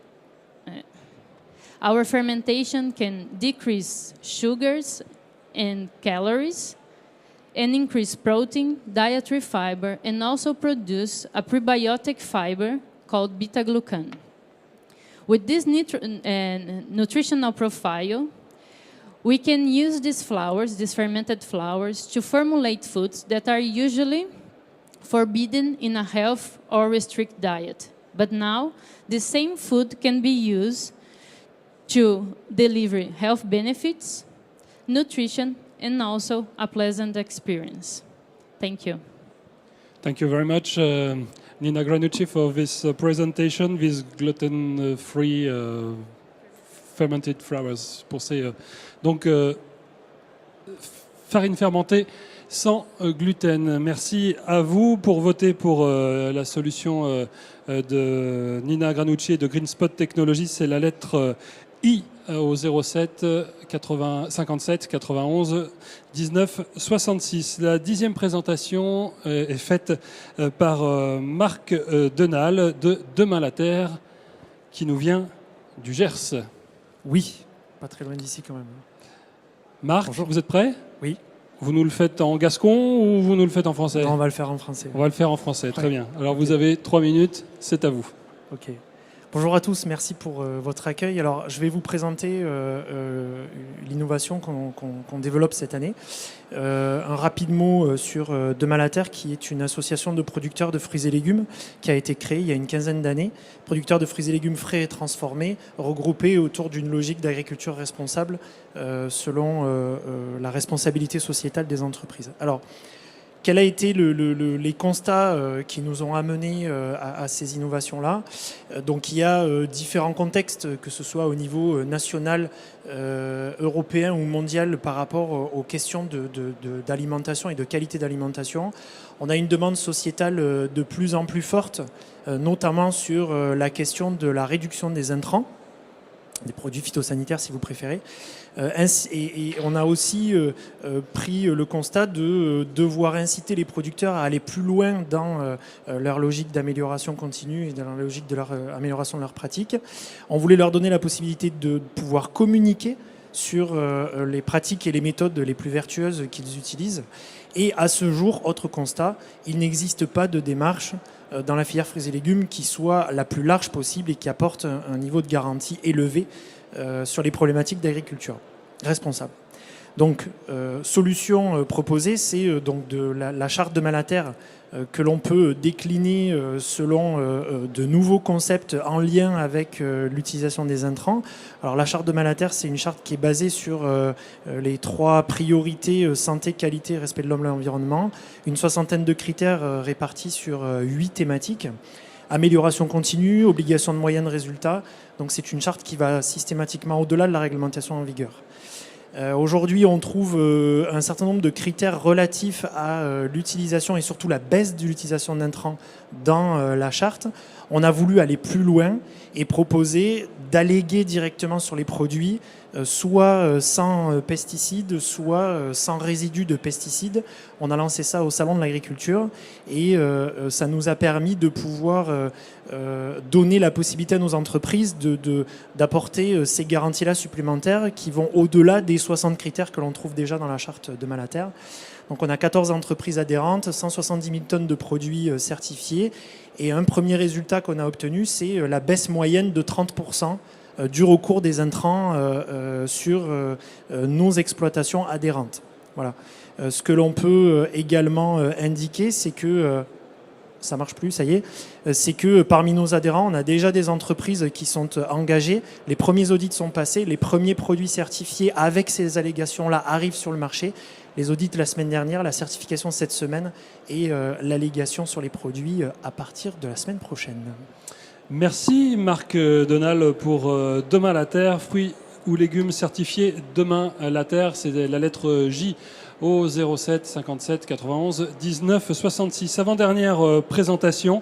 our fermentation can decrease sugars and calories, and increase protein, dietary fiber, and also produce a prebiotic fiber called beta-glucan. With this nutritional profile, We can use these flours, these fermented flours, to formulate foods that are usually forbidden in a health or restrict diet. But now, the same food can be used to deliver health benefits, nutrition, and also a pleasant experience. Thank you. Thank you very much, Nina Granucci, for this presentation, this gluten-free fermented flowers. Pour ces, donc, farine fermentée sans gluten. Merci à vous pour voter pour la solution de Nina Granucci et de GreenSpot Technologies. C'est la lettre I au 07 57 91 19 66. La 10e présentation est faite par Marc Denal de Demain la Terre, qui nous vient du Gers. Oui, pas très loin d'ici quand même. Marc, bonjour. Vous êtes prêt? Oui. Vous nous le faites en gascon ou vous nous le faites en français? Non, on va le faire en français. On va le faire en français, très bien. Alors vous avez 3 minutes, c'est à vous. Ok. Bonjour à tous, merci pour votre accueil. Alors, je vais vous présenter l'innovation qu'on développe cette année. Un rapide mot sur Demain la Terre, qui est une association de producteurs de fruits et légumes qui a été créée il y a une quinzaine d'années. Producteurs de fruits et légumes frais et transformés, regroupés autour d'une logique d'agriculture responsable selon la responsabilité sociétale des entreprises. Alors, quels ont été les constats qui nous ont amenés à ces innovations-là? Donc il y a différents contextes, que ce soit au niveau national, européen ou mondial par rapport aux questions d'alimentation et de qualité d'alimentation. On a une demande sociétale de plus en plus forte, notamment sur la question de la réduction des intrants, des produits phytosanitaires si vous préférez. Et on a aussi pris le constat de devoir inciter les producteurs à aller plus loin dans leur logique d'amélioration continue et dans leur logique de leur amélioration de leurs pratiques. On voulait leur donner la possibilité de pouvoir communiquer sur les pratiques et les méthodes les plus vertueuses qu'ils utilisent. Et à ce jour, autre constat, il n'existe pas de démarche dans la filière fruits et légumes qui soit la plus large possible et qui apporte un niveau de garantie élevé sur les problématiques d'agriculture responsable. Donc, solution proposée, c'est donc de la charte Demain la Terre que l'on peut décliner selon de nouveaux concepts en lien avec l'utilisation des intrants. Alors, la charte Demain la Terre, c'est une charte qui est basée sur les 3 priorités santé, qualité, respect de l'homme et l'environnement, une 60aine de critères répartis sur 8 thématiques. Amélioration continue, obligation de moyens de résultats. Donc c'est une charte qui va systématiquement au-delà de la réglementation en vigueur. Aujourd'hui, on trouve un certain nombre de critères relatifs à l'utilisation et surtout la baisse de l'utilisation d'intrants dans la charte. On a voulu aller plus loin et proposer d'alléguer directement sur les produits soit sans pesticides, soit sans résidus de pesticides. On a lancé ça au Salon de l'Agriculture et ça nous a permis de pouvoir donner la possibilité à nos entreprises d'apporter ces garanties-là supplémentaires qui vont au-delà des 60 critères que l'on trouve déjà dans la charte Demain la Terre. Donc on a 14 entreprises adhérentes, 170 000 tonnes de produits certifiés. Et un premier résultat qu'on a obtenu, c'est la baisse moyenne de 30% du recours des intrants sur nos exploitations adhérentes. Voilà. Ce que l'on peut également indiquer, c'est que ça marche plus, ça y est, c'est que parmi nos adhérents, on a déjà des entreprises qui sont engagées. Les premiers audits sont passés, les premiers produits certifiés avec ces allégations-là arrivent sur le marché. Les audits la semaine dernière, la certification cette semaine et l'allégation sur les produits à partir de la semaine prochaine. Merci Marc Denal pour Demain la Terre, fruits ou légumes certifiés Demain la Terre, c'est la lettre J au 07 57 91 19 66. Avant-dernière présentation,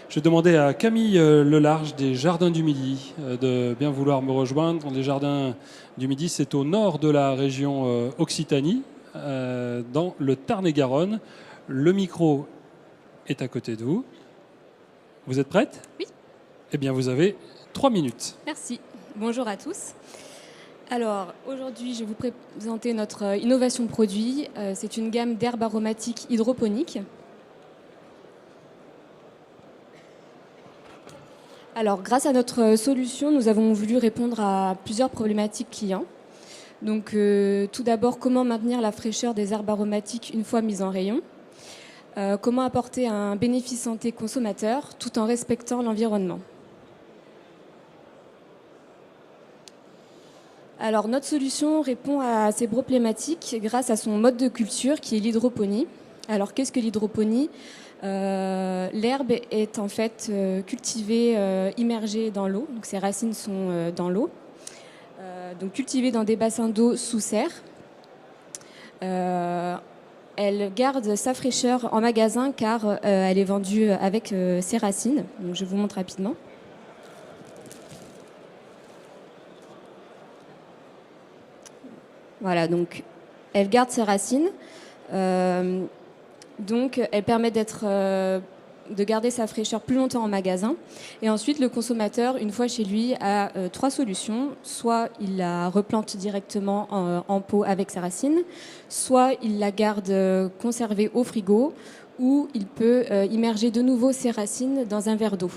je vais demander à Camille Lelarge des Jardins du Midi de bien vouloir me rejoindre. Les Jardins du Midi, c'est au nord de la région Occitanie, dans le Tarn-et-Garonne. Le micro est à côté de vous. Vous êtes prête? Oui. Eh bien, vous avez 3 minutes. Merci. Bonjour à tous. Alors, aujourd'hui, je vais vous présenter notre innovation produit. C'est une gamme d'herbes aromatiques hydroponiques. Alors, grâce à notre solution, nous avons voulu répondre à plusieurs problématiques clients. Donc tout d'abord, comment maintenir la fraîcheur des herbes aromatiques une fois mises en rayon? Comment apporter un bénéfice santé consommateur tout en respectant l'environnement? Alors notre solution répond à ces problématiques grâce à son mode de culture qui est l'hydroponie. Alors qu'est-ce que l'hydroponie? L'herbe est en fait cultivée, immergée dans l'eau, donc ses racines sont dans l'eau, donc cultivée dans des bassins d'eau sous serre. Elle garde sa fraîcheur en magasin car elle est vendue avec ses racines. Donc, je vous montre rapidement. Voilà, donc elle garde ses racines. Donc elle permet de garder sa fraîcheur plus longtemps en magasin. Et ensuite, le consommateur, une fois chez lui, a 3 solutions. Soit il la replante directement en pot avec ses racines, soit il la garde conservée au frigo, ou il peut immerger de nouveau ses racines dans un verre d'eau.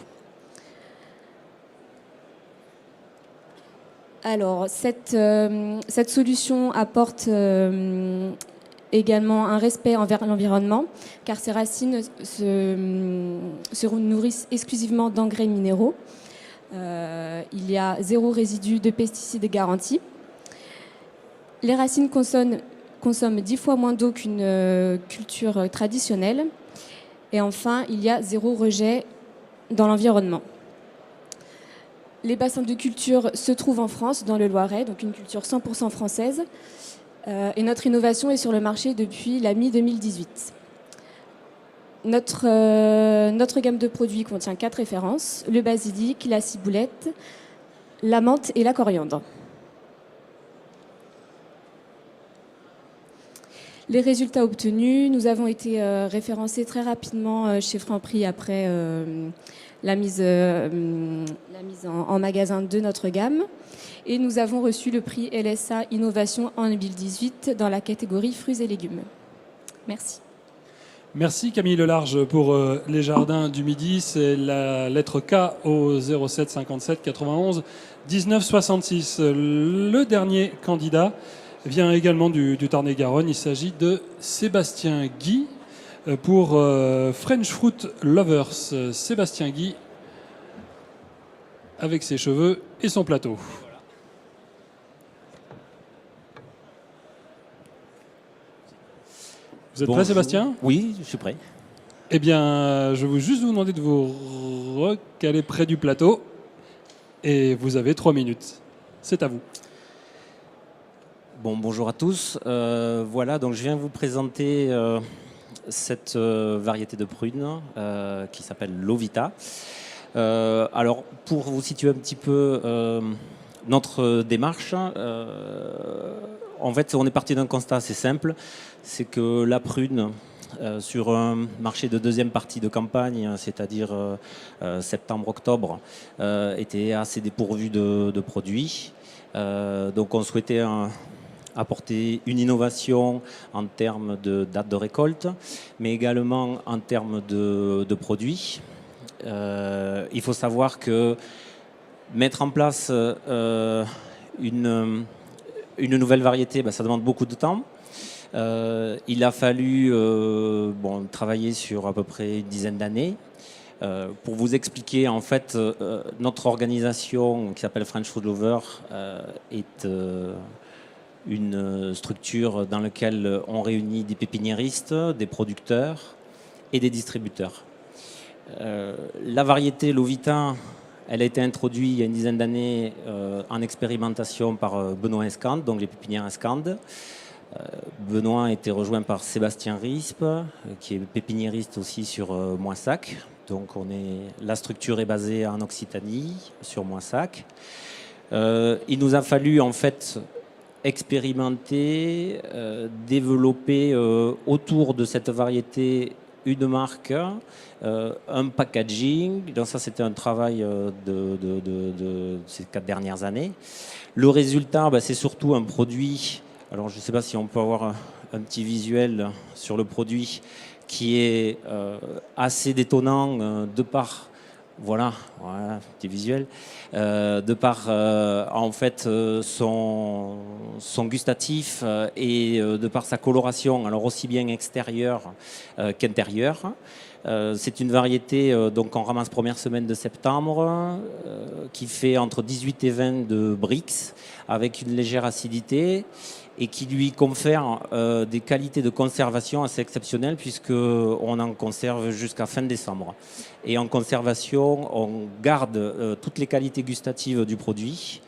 Alors, cette solution apporte également un respect envers l'environnement, car ces racines se nourrissent exclusivement d'engrais minéraux. Il y a 0 résidu de pesticides garantis. Les racines consomment 10 fois moins d'eau qu'une culture traditionnelle. Et enfin, il y a 0 rejet dans l'environnement. Les bassins de culture se trouvent en France, dans le Loiret, donc une culture 100% française. Et notre innovation est sur le marché depuis la mi-2018. Notre gamme de produits contient 4 références: le basilic, la ciboulette, la menthe et la coriandre. Les résultats obtenus, nous avons été référencés très rapidement chez Franprix après la mise en magasin de notre gamme. Et nous avons reçu le prix LSA Innovation en 2018 dans la catégorie fruits et légumes. Merci. Merci Camille Lelarge pour les jardins du Midi. C'est la lettre K au 07 57 91 19 66. Le dernier candidat vient également du Tarn-et-Garonne. Il s'agit de Sébastien Guy pour French Fruit Lovers. Sébastien Guy avec ses cheveux et son plateau. Vous êtes prêt, Sébastien? Oui, je suis prêt. Eh bien, je vais juste vous demander de vous recaler près du plateau. Et vous avez 3 minutes. C'est à vous. Bon, bonjour à tous. Voilà, donc je viens vous présenter cette variété de prunes qui s'appelle Lovita. Alors, pour vous situer un petit peu notre démarche, en fait, on est parti d'un constat assez simple, c'est que la prune, sur un marché de deuxième partie de campagne, c'est-à-dire septembre-octobre, était assez dépourvu de produits. Donc on souhaitait apporter une innovation en termes de date de récolte, mais également en termes de produits. Il faut savoir que mettre en place une nouvelle variété, ça demande beaucoup de temps. Il a fallu travailler sur à peu près une dizaine d'années. Pour vous expliquer, en fait, notre organisation qui s'appelle French Fruit Lover est une structure dans laquelle on réunit des pépiniéristes, des producteurs et des distributeurs. La variété Lovita, elle a été introduite il y a une dizaine d'années en expérimentation par Benoît Escande, donc les pépinières Escande. Benoît a été rejoint par Sébastien Rispe, qui est pépiniériste aussi sur Moissac. Donc la structure est basée en Occitanie, sur Moissac. Il nous a fallu en fait expérimenter, développer autour de cette variété une marque, un packaging. Donc ça, c'était un travail de ces 4 dernières années. Le résultat, c'est surtout un produit. Alors, je ne sais pas si on peut avoir un petit visuel sur le produit qui est assez détonnant de par Voilà, petit visuel. De par en fait son gustatif et de par sa coloration, alors aussi bien extérieure qu'intérieure. C'est une variété donc qu'on ramasse première semaine de septembre, qui fait entre 18 et 20 de Brix, avec une légère acidité et qui lui confère des qualités de conservation assez exceptionnelles puisqu'on en conserve jusqu'à fin décembre. Et en conservation, on garde toutes les qualités gustatives du produit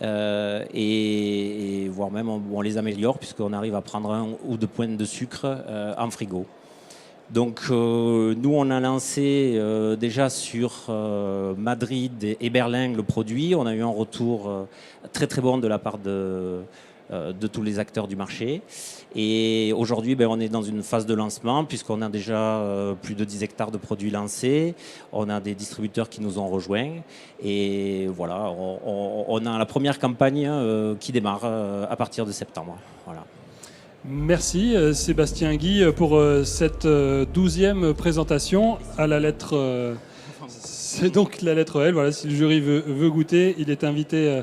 et voire même on les améliore puisqu'on arrive à prendre 1 ou 2 points de sucre en frigo. Donc nous on a lancé déjà sur Madrid et Berlin le produit. On a eu un retour très très bon de la part de tous les acteurs du marché. Et aujourd'hui, on est dans une phase de lancement puisqu'on a déjà plus de 10 hectares de produits lancés. On a des distributeurs qui nous ont rejoints. Et voilà, on a la première campagne qui démarre à partir de septembre. Voilà. Merci Sébastien Guy pour cette 12e présentation à la lettre... c'est donc la lettre L. Voilà, si le jury veut goûter, il est invité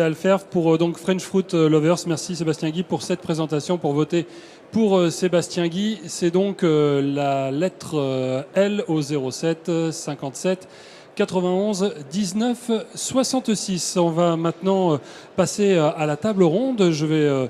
à le faire. Pour donc French Fruit Lovers, merci Sébastien Guy pour cette présentation. Pour voter pour Sébastien Guy, c'est donc la lettre L au 07 57 91 19 66. On va maintenant passer à la table ronde. Je vais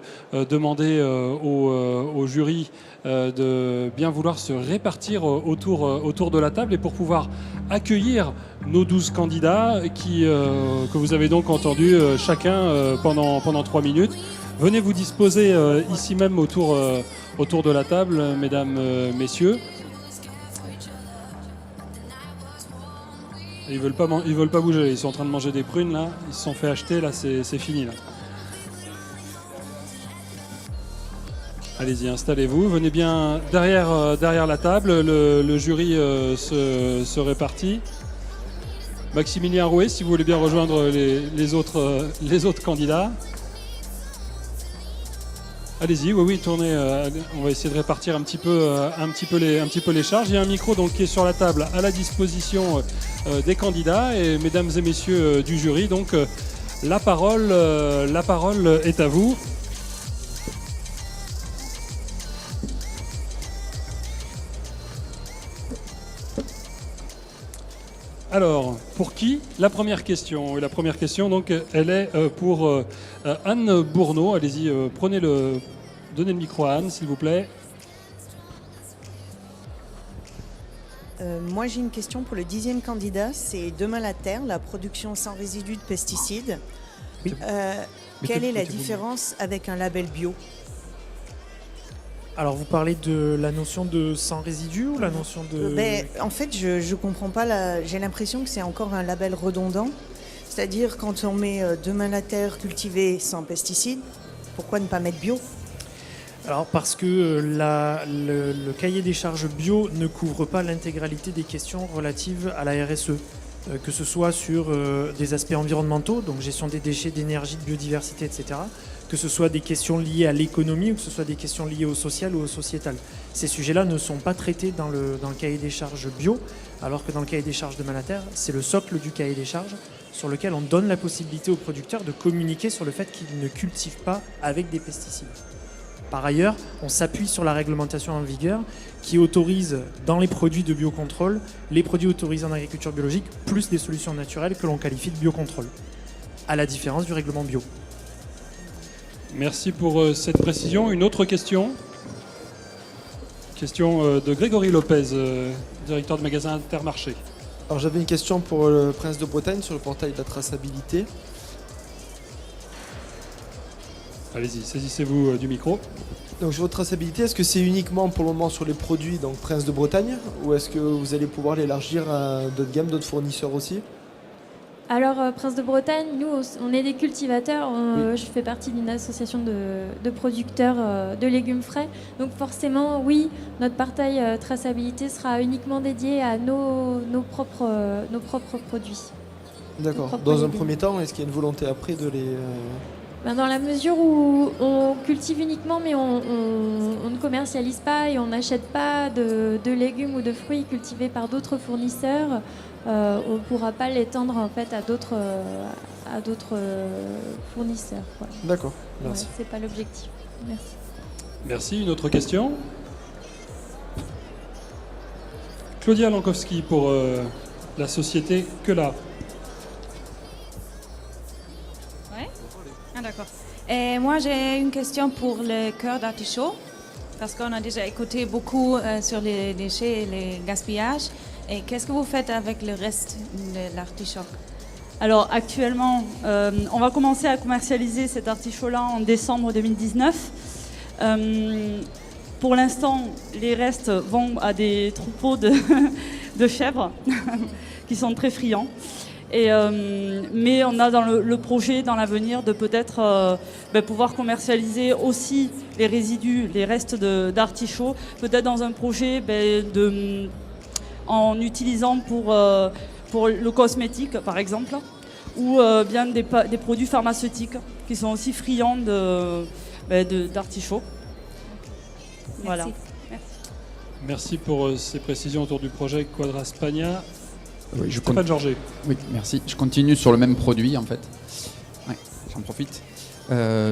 demander au jury de bien vouloir se répartir autour de la table et pour pouvoir accueillir nos 12 candidats que vous avez donc entendus chacun pendant 3 minutes. Venez vous disposer ici même autour de la table, mesdames, messieurs. Ils veulent pas bouger, ils sont en train de manger des prunes là, ils se sont fait acheter là, c'est fini là. Allez-y, installez-vous, venez bien derrière la table, le jury se répartit. Maximilien Rouet, si vous voulez bien rejoindre les autres candidats. Allez-y, oui, tournez. On va essayer de répartir un petit peu les charges. Il y a un micro donc qui est sur la table à la disposition des candidats et mesdames et messieurs du jury. Donc la parole est à vous. Alors, pour qui? La première question. Et la première question, donc, elle est pour Anne Bourneau. Allez-y, donnez le micro à Anne, s'il vous plaît. Moi, j'ai une question pour le 10e candidat. C'est Demain la Terre, la production sans résidus de pesticides. Oui. Quelle est la différence avec un label bio? Alors, vous parlez de la notion de sans résidus ou la notion de... En fait, je ne comprends pas. J'ai l'impression que c'est encore un label redondant. C'est-à-dire, quand on met Demain la Terre cultivée sans pesticides, pourquoi ne pas mettre bio? Alors, parce que le cahier des charges bio ne couvre pas l'intégralité des questions relatives à la RSE. Que ce soit sur des aspects environnementaux, donc gestion des déchets, d'énergie, de biodiversité, etc., que ce soit des questions liées à l'économie ou que ce soit des questions liées au social ou au sociétal. Ces sujets-là ne sont pas traités dans le cahier des charges bio, alors que dans le cahier des charges de Demain la Terre, c'est le socle du cahier des charges sur lequel on donne la possibilité aux producteurs de communiquer sur le fait qu'ils ne cultivent pas avec des pesticides. Par ailleurs, on s'appuie sur la réglementation en vigueur qui autorise dans les produits de biocontrôle les produits autorisés en agriculture biologique plus des solutions naturelles que l'on qualifie de biocontrôle, à la différence du règlement bio. Merci pour cette précision. Une autre question? Question de Grégory Lopez, directeur de magasin Intermarché. Alors j'avais une question pour le Prince de Bretagne sur le portail de la traçabilité. Allez-y, saisissez-vous du micro. Donc sur votre traçabilité, est-ce que c'est uniquement pour le moment sur les produits donc Prince de Bretagne ou est-ce que vous allez pouvoir l'élargir à d'autres gammes, d'autres fournisseurs aussi? Alors, Prince de Bretagne, nous, on est des cultivateurs. Je fais partie d'une association de producteurs de légumes frais. Donc, forcément, oui, notre portail traçabilité sera uniquement dédié à nos propres produits. D'accord. Dans un premier temps, est-ce qu'il y a une volonté après de les... Dans la mesure où on cultive uniquement, mais on ne commercialise pas et on n'achète pas de légumes ou de fruits cultivés par d'autres fournisseurs, on ne pourra pas l'étendre en fait à d'autres fournisseurs. Voilà. D'accord, merci. Ouais, c'est pas l'objectif. Merci. Merci. Une autre question? Claudia Lankowski pour la société Quela. Ouais. Ah, d'accord. Et moi, j'ai une question pour le cœur d'artichaut, parce qu'on a déjà écouté beaucoup sur les déchets et les gaspillages. Et qu'est-ce que vous faites avec le reste de l'artichaut? Alors actuellement, on va commencer à commercialiser cet artichaut-là en décembre 2019. Pour l'instant, les restes vont à des troupeaux de chèvres qui sont très friands. Mais on a dans le projet, dans l'avenir, de peut-être pouvoir commercialiser aussi les résidus, les restes d'artichaut, peut-être dans un projet en utilisant pour le cosmétique, par exemple, ou bien des produits pharmaceutiques qui sont aussi friands d'artichaut. Voilà. Merci pour ces précisions autour du projet Quadra Spagna. Oui, Stéphane Georget. Oui, merci. Je continue sur le même produit en fait. Ouais, j'en profite.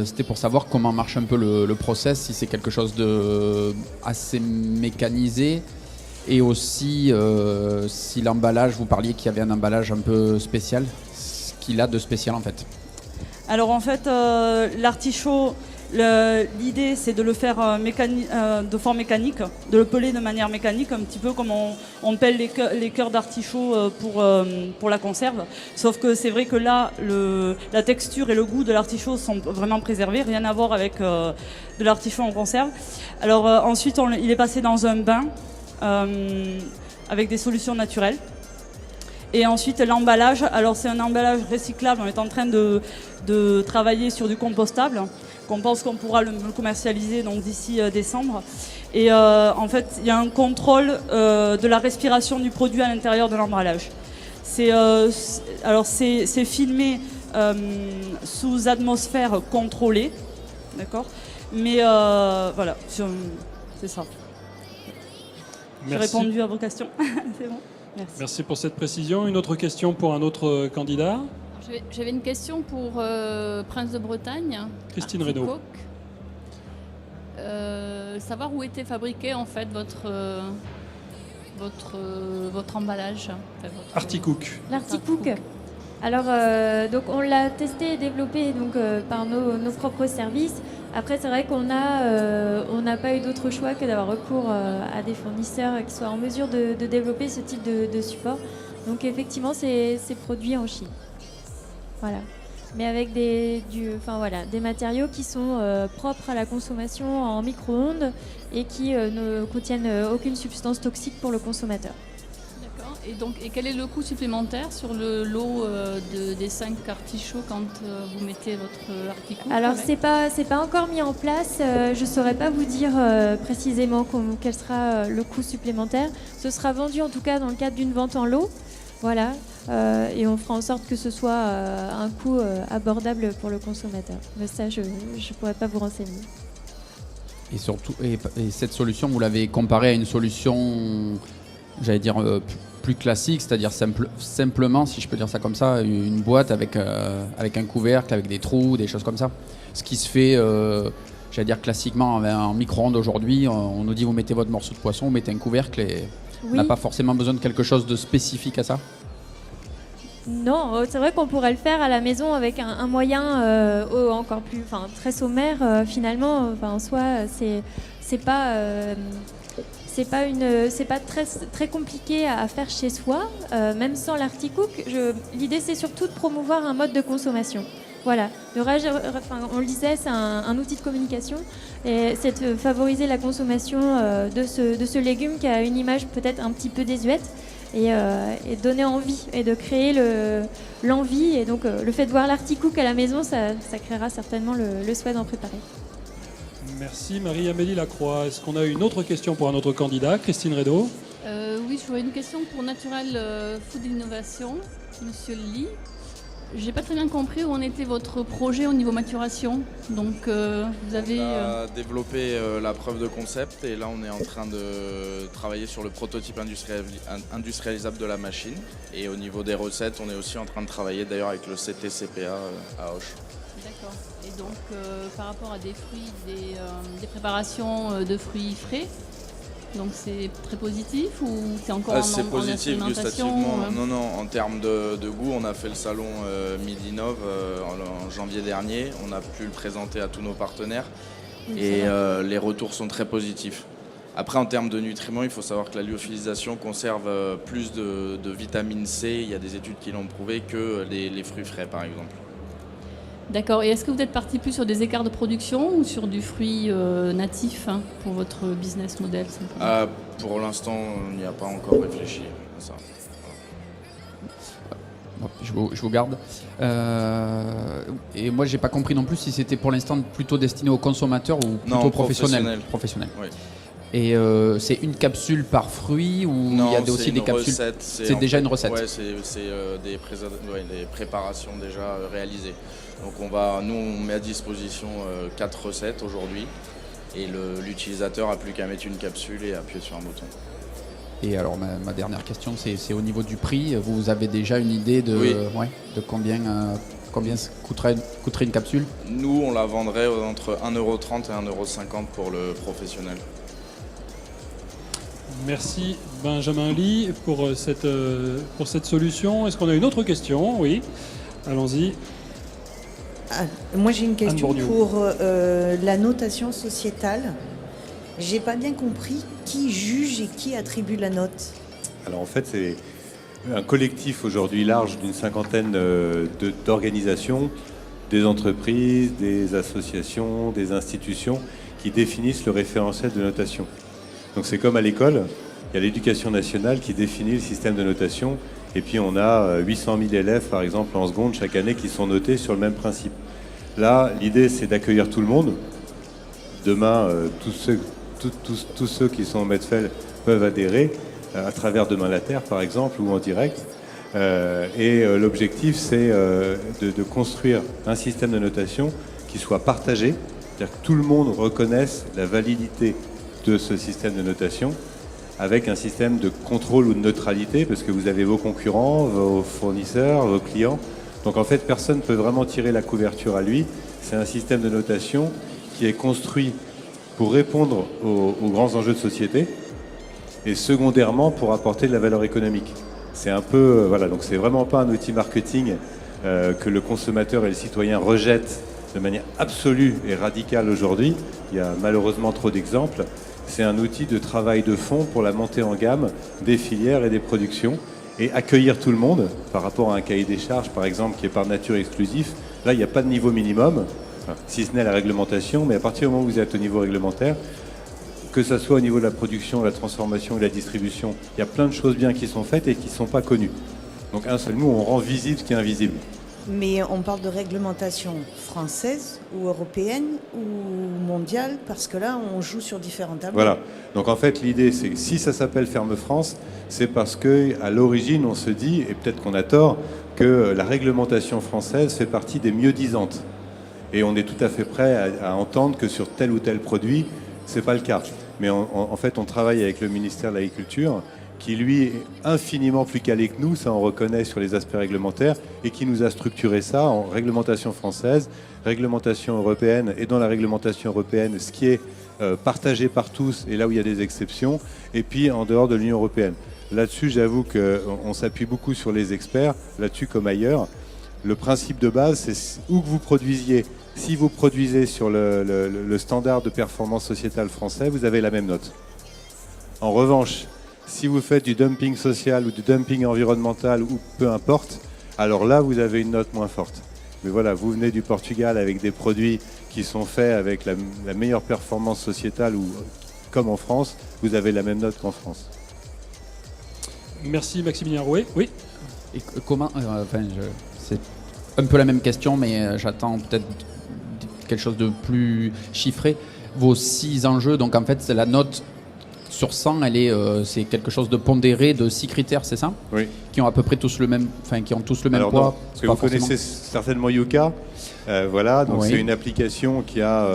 C'était pour savoir comment marche un peu le process, si c'est quelque chose de assez mécanisé, et aussi si l'emballage, vous parliez qu'il y avait un emballage un peu spécial, ce qu'il a de spécial en fait. Alors en fait, l'artichaut, l'idée c'est de le faire de forme mécanique, de le peler de manière mécanique, un petit peu comme on pèle les cœurs d'artichaut pour la conserve. Sauf que c'est vrai que là, la texture et le goût de l'artichaut sont vraiment préservés, rien à voir avec de l'artichaut en conserve. Alors ensuite, il est passé dans un bain avec des solutions naturelles. Et ensuite l'emballage, alors c'est un emballage recyclable, on est en train de travailler sur du compostable. On pense qu'on pourra le commercialiser donc d'ici décembre. Et en fait, il y a un contrôle de la respiration du produit à l'intérieur de l'emballage. C'est filmé sous atmosphère contrôlée, d'accord. Mais voilà, c'est ça. J'ai répondu à vos questions. C'est bon. Merci. Merci pour cette précision. Une autre question pour un autre candidat. J'avais une question pour Prince de Bretagne. Christine Reynaud. Savoir où était fabriqué en fait votre emballage. Articook. L'Articook. Alors, donc on l'a testé et développé donc, par nos propres services. Après, c'est vrai qu'on n'a pas eu d'autre choix que d'avoir recours à des fournisseurs qui soient en mesure de développer ce type de support. Donc, effectivement, c'est produit en Chine. Voilà. Mais avec des matériaux qui sont propres à la consommation en micro-ondes et qui ne contiennent aucune substance toxique pour le consommateur. D'accord. Et quel est le coût supplémentaire sur le lot des 5 artichauts quand vous mettez votre artichaut? Alors c'est pas encore mis en place. Je ne saurais pas vous dire précisément quel sera le coût supplémentaire. Ce sera vendu en tout cas dans le cadre d'une vente en lot. Voilà. Et on fera en sorte que ce soit un coût abordable pour le consommateur. Mais ça, je ne pourrais pas vous renseigner. Et surtout, et cette solution, vous l'avez comparée à une solution, j'allais dire, plus classique, c'est-à-dire simplement, si je peux dire ça comme ça, une boîte avec un couvercle, avec des trous, des choses comme ça. Ce qui se fait, j'allais dire, classiquement en micro-ondes aujourd'hui. On nous dit, vous mettez votre morceau de poisson, vous mettez un couvercle et on n'a pas forcément besoin de quelque chose de spécifique à ça. Non, c'est vrai qu'on pourrait le faire à la maison avec un moyen encore plus, très sommaire finalement. En soi, c'est pas très compliqué à faire chez soi, même sans l'Articook. L'idée, c'est surtout de promouvoir un mode de consommation. Voilà, on le disait, c'est un outil de communication et c'est de favoriser la consommation de ce légume qui a une image peut-être un petit peu désuète. Et donner envie et de créer l'envie. Et donc le fait de voir l'Articook à la maison, ça créera certainement le souhait d'en préparer. Merci Marie-Amélie Lacroix. Est-ce qu'on a une autre question pour un autre candidat? Christine Reynaud. Oui, j'aurais une question pour Natural Food Innovation, Monsieur Lee. J'ai pas très bien compris où en était votre projet au niveau maturation. Donc vous avez... On a développé la preuve de concept et là on est en train de travailler sur le prototype industrialisable de la machine. Et au niveau des recettes, on est aussi en train de travailler d'ailleurs avec le CTCPA à Auch. D'accord. Et donc par rapport à des fruits, des préparations de fruits frais, donc c'est très positif ou c'est encore en c'est positif expérimentation gustativement. Non, en termes de goût, on a fait le salon Midinov en janvier dernier. On a pu le présenter à tous nos partenaires et les retours sont très positifs. Après, en termes de nutriments, il faut savoir que la lyophilisation conserve plus de vitamine C. Il y a des études qui l'ont prouvé que les fruits frais, par exemple. D'accord. Et est-ce que vous êtes parti plus sur des écarts de production ou sur du fruit natif pour votre business model simplement Pour l'instant, on n'y a pas encore réfléchi à ça. Je vous garde. Et moi, j'ai pas compris non plus si c'était pour l'instant plutôt destiné aux consommateurs ou plutôt professionnels. Oui. Et c'est une capsule par fruit ou il y a aussi des capsules recette, c'est déjà une recette. Ouais, c'est des préparations déjà réalisées. Donc nous on met à disposition 4 recettes aujourd'hui et l'utilisateur a plus qu'à mettre une capsule et appuyer sur un bouton. Et alors ma dernière question, c'est au niveau du prix. Vous avez déjà une idée de combien coûterait une capsule? Nous, on la vendrait entre 1,30 € et 1,50 € pour le professionnel. Merci Benjamin Lee pour cette solution. Est-ce qu'on a une autre question? Oui, allons-y. Moi j'ai une question pour la notation sociétale. J'ai pas bien compris qui juge et qui attribue la note. Alors en fait c'est un collectif aujourd'hui large d'une cinquantaine d'organisations, des entreprises, des associations, des institutions qui définissent le référentiel de notation. Donc c'est comme à l'école, il y a l'éducation nationale qui définit le système de notation et puis on a 800 000 élèves par exemple en seconde chaque année qui sont notés sur le même principe. Là, l'idée c'est d'accueillir tout le monde. Demain, tous ceux qui sont au Medfel peuvent adhérer à travers Demain la Terre par exemple ou en direct. Et l'objectif c'est de construire un système de notation qui soit partagé, c'est-à-dire que tout le monde reconnaisse la validité de ce système de notation avec un système de contrôle ou de neutralité parce que vous avez vos concurrents, vos fournisseurs, vos clients. Donc en fait, personne ne peut vraiment tirer la couverture à lui. C'est un système de notation qui est construit pour répondre aux grands enjeux de société et secondairement pour apporter de la valeur économique. C'est un peu, donc c'est vraiment pas un outil marketing que le consommateur et le citoyen rejettent de manière absolue et radicale aujourd'hui. Il y a malheureusement trop d'exemples. C'est un outil de travail de fond pour la montée en gamme des filières et des productions et accueillir tout le monde par rapport à un cahier des charges, par exemple, qui est par nature exclusif. Là, il n'y a pas de niveau minimum, si ce n'est la réglementation, mais à partir du moment où vous êtes au niveau réglementaire, que ce soit au niveau de la production, la transformation ou la distribution, il y a plein de choses bien qui sont faites et qui ne sont pas connues. Donc un seul mot, on rend visible ce qui est invisible. Mais on parle de réglementation française ou européenne ou mondiale parce que là, on joue sur différents tableaux. Voilà. Donc en fait, l'idée, c'est que si ça s'appelle Ferme France, c'est parce qu'à l'origine, on se dit, et peut-être qu'on a tort, que la réglementation française fait partie des mieux-disantes. Et on est tout à fait prêt à entendre que sur tel ou tel produit, c'est pas le cas. Mais en fait, on travaille avec le ministère de l'Agriculture qui lui est infiniment plus calé que nous, ça on reconnaît sur les aspects réglementaires, et qui nous a structuré ça en réglementation française, réglementation européenne, et dans la réglementation européenne, ce qui est partagé par tous, et là où il y a des exceptions, et puis en dehors de l'Union européenne. Là-dessus, j'avoue qu'on s'appuie beaucoup sur les experts, là-dessus comme ailleurs. Le principe de base, c'est où que vous produisiez. Si vous produisez sur le standard de performance sociétale français, vous avez la même note. En revanche, si vous faites du dumping social ou du dumping environnemental ou peu importe, alors là, vous avez une note moins forte. Mais voilà, vous venez du Portugal avec des produits qui sont faits avec la meilleure performance sociétale ou comme en France, vous avez la même note qu'en France. Merci Maximilien Rouet. Oui. Et comment c'est un peu la même question, mais j'attends peut-être quelque chose de plus chiffré. Vos 6 enjeux, donc en fait, c'est la note sur 100, c'est quelque chose de pondéré de 6 critères, c'est ça? Oui. Qui ont à peu près tous le même, qui ont tous le même Alors, poids. non, parce que vous connaissez certainement Yuka. Voilà, donc Oui. c'est une application qui a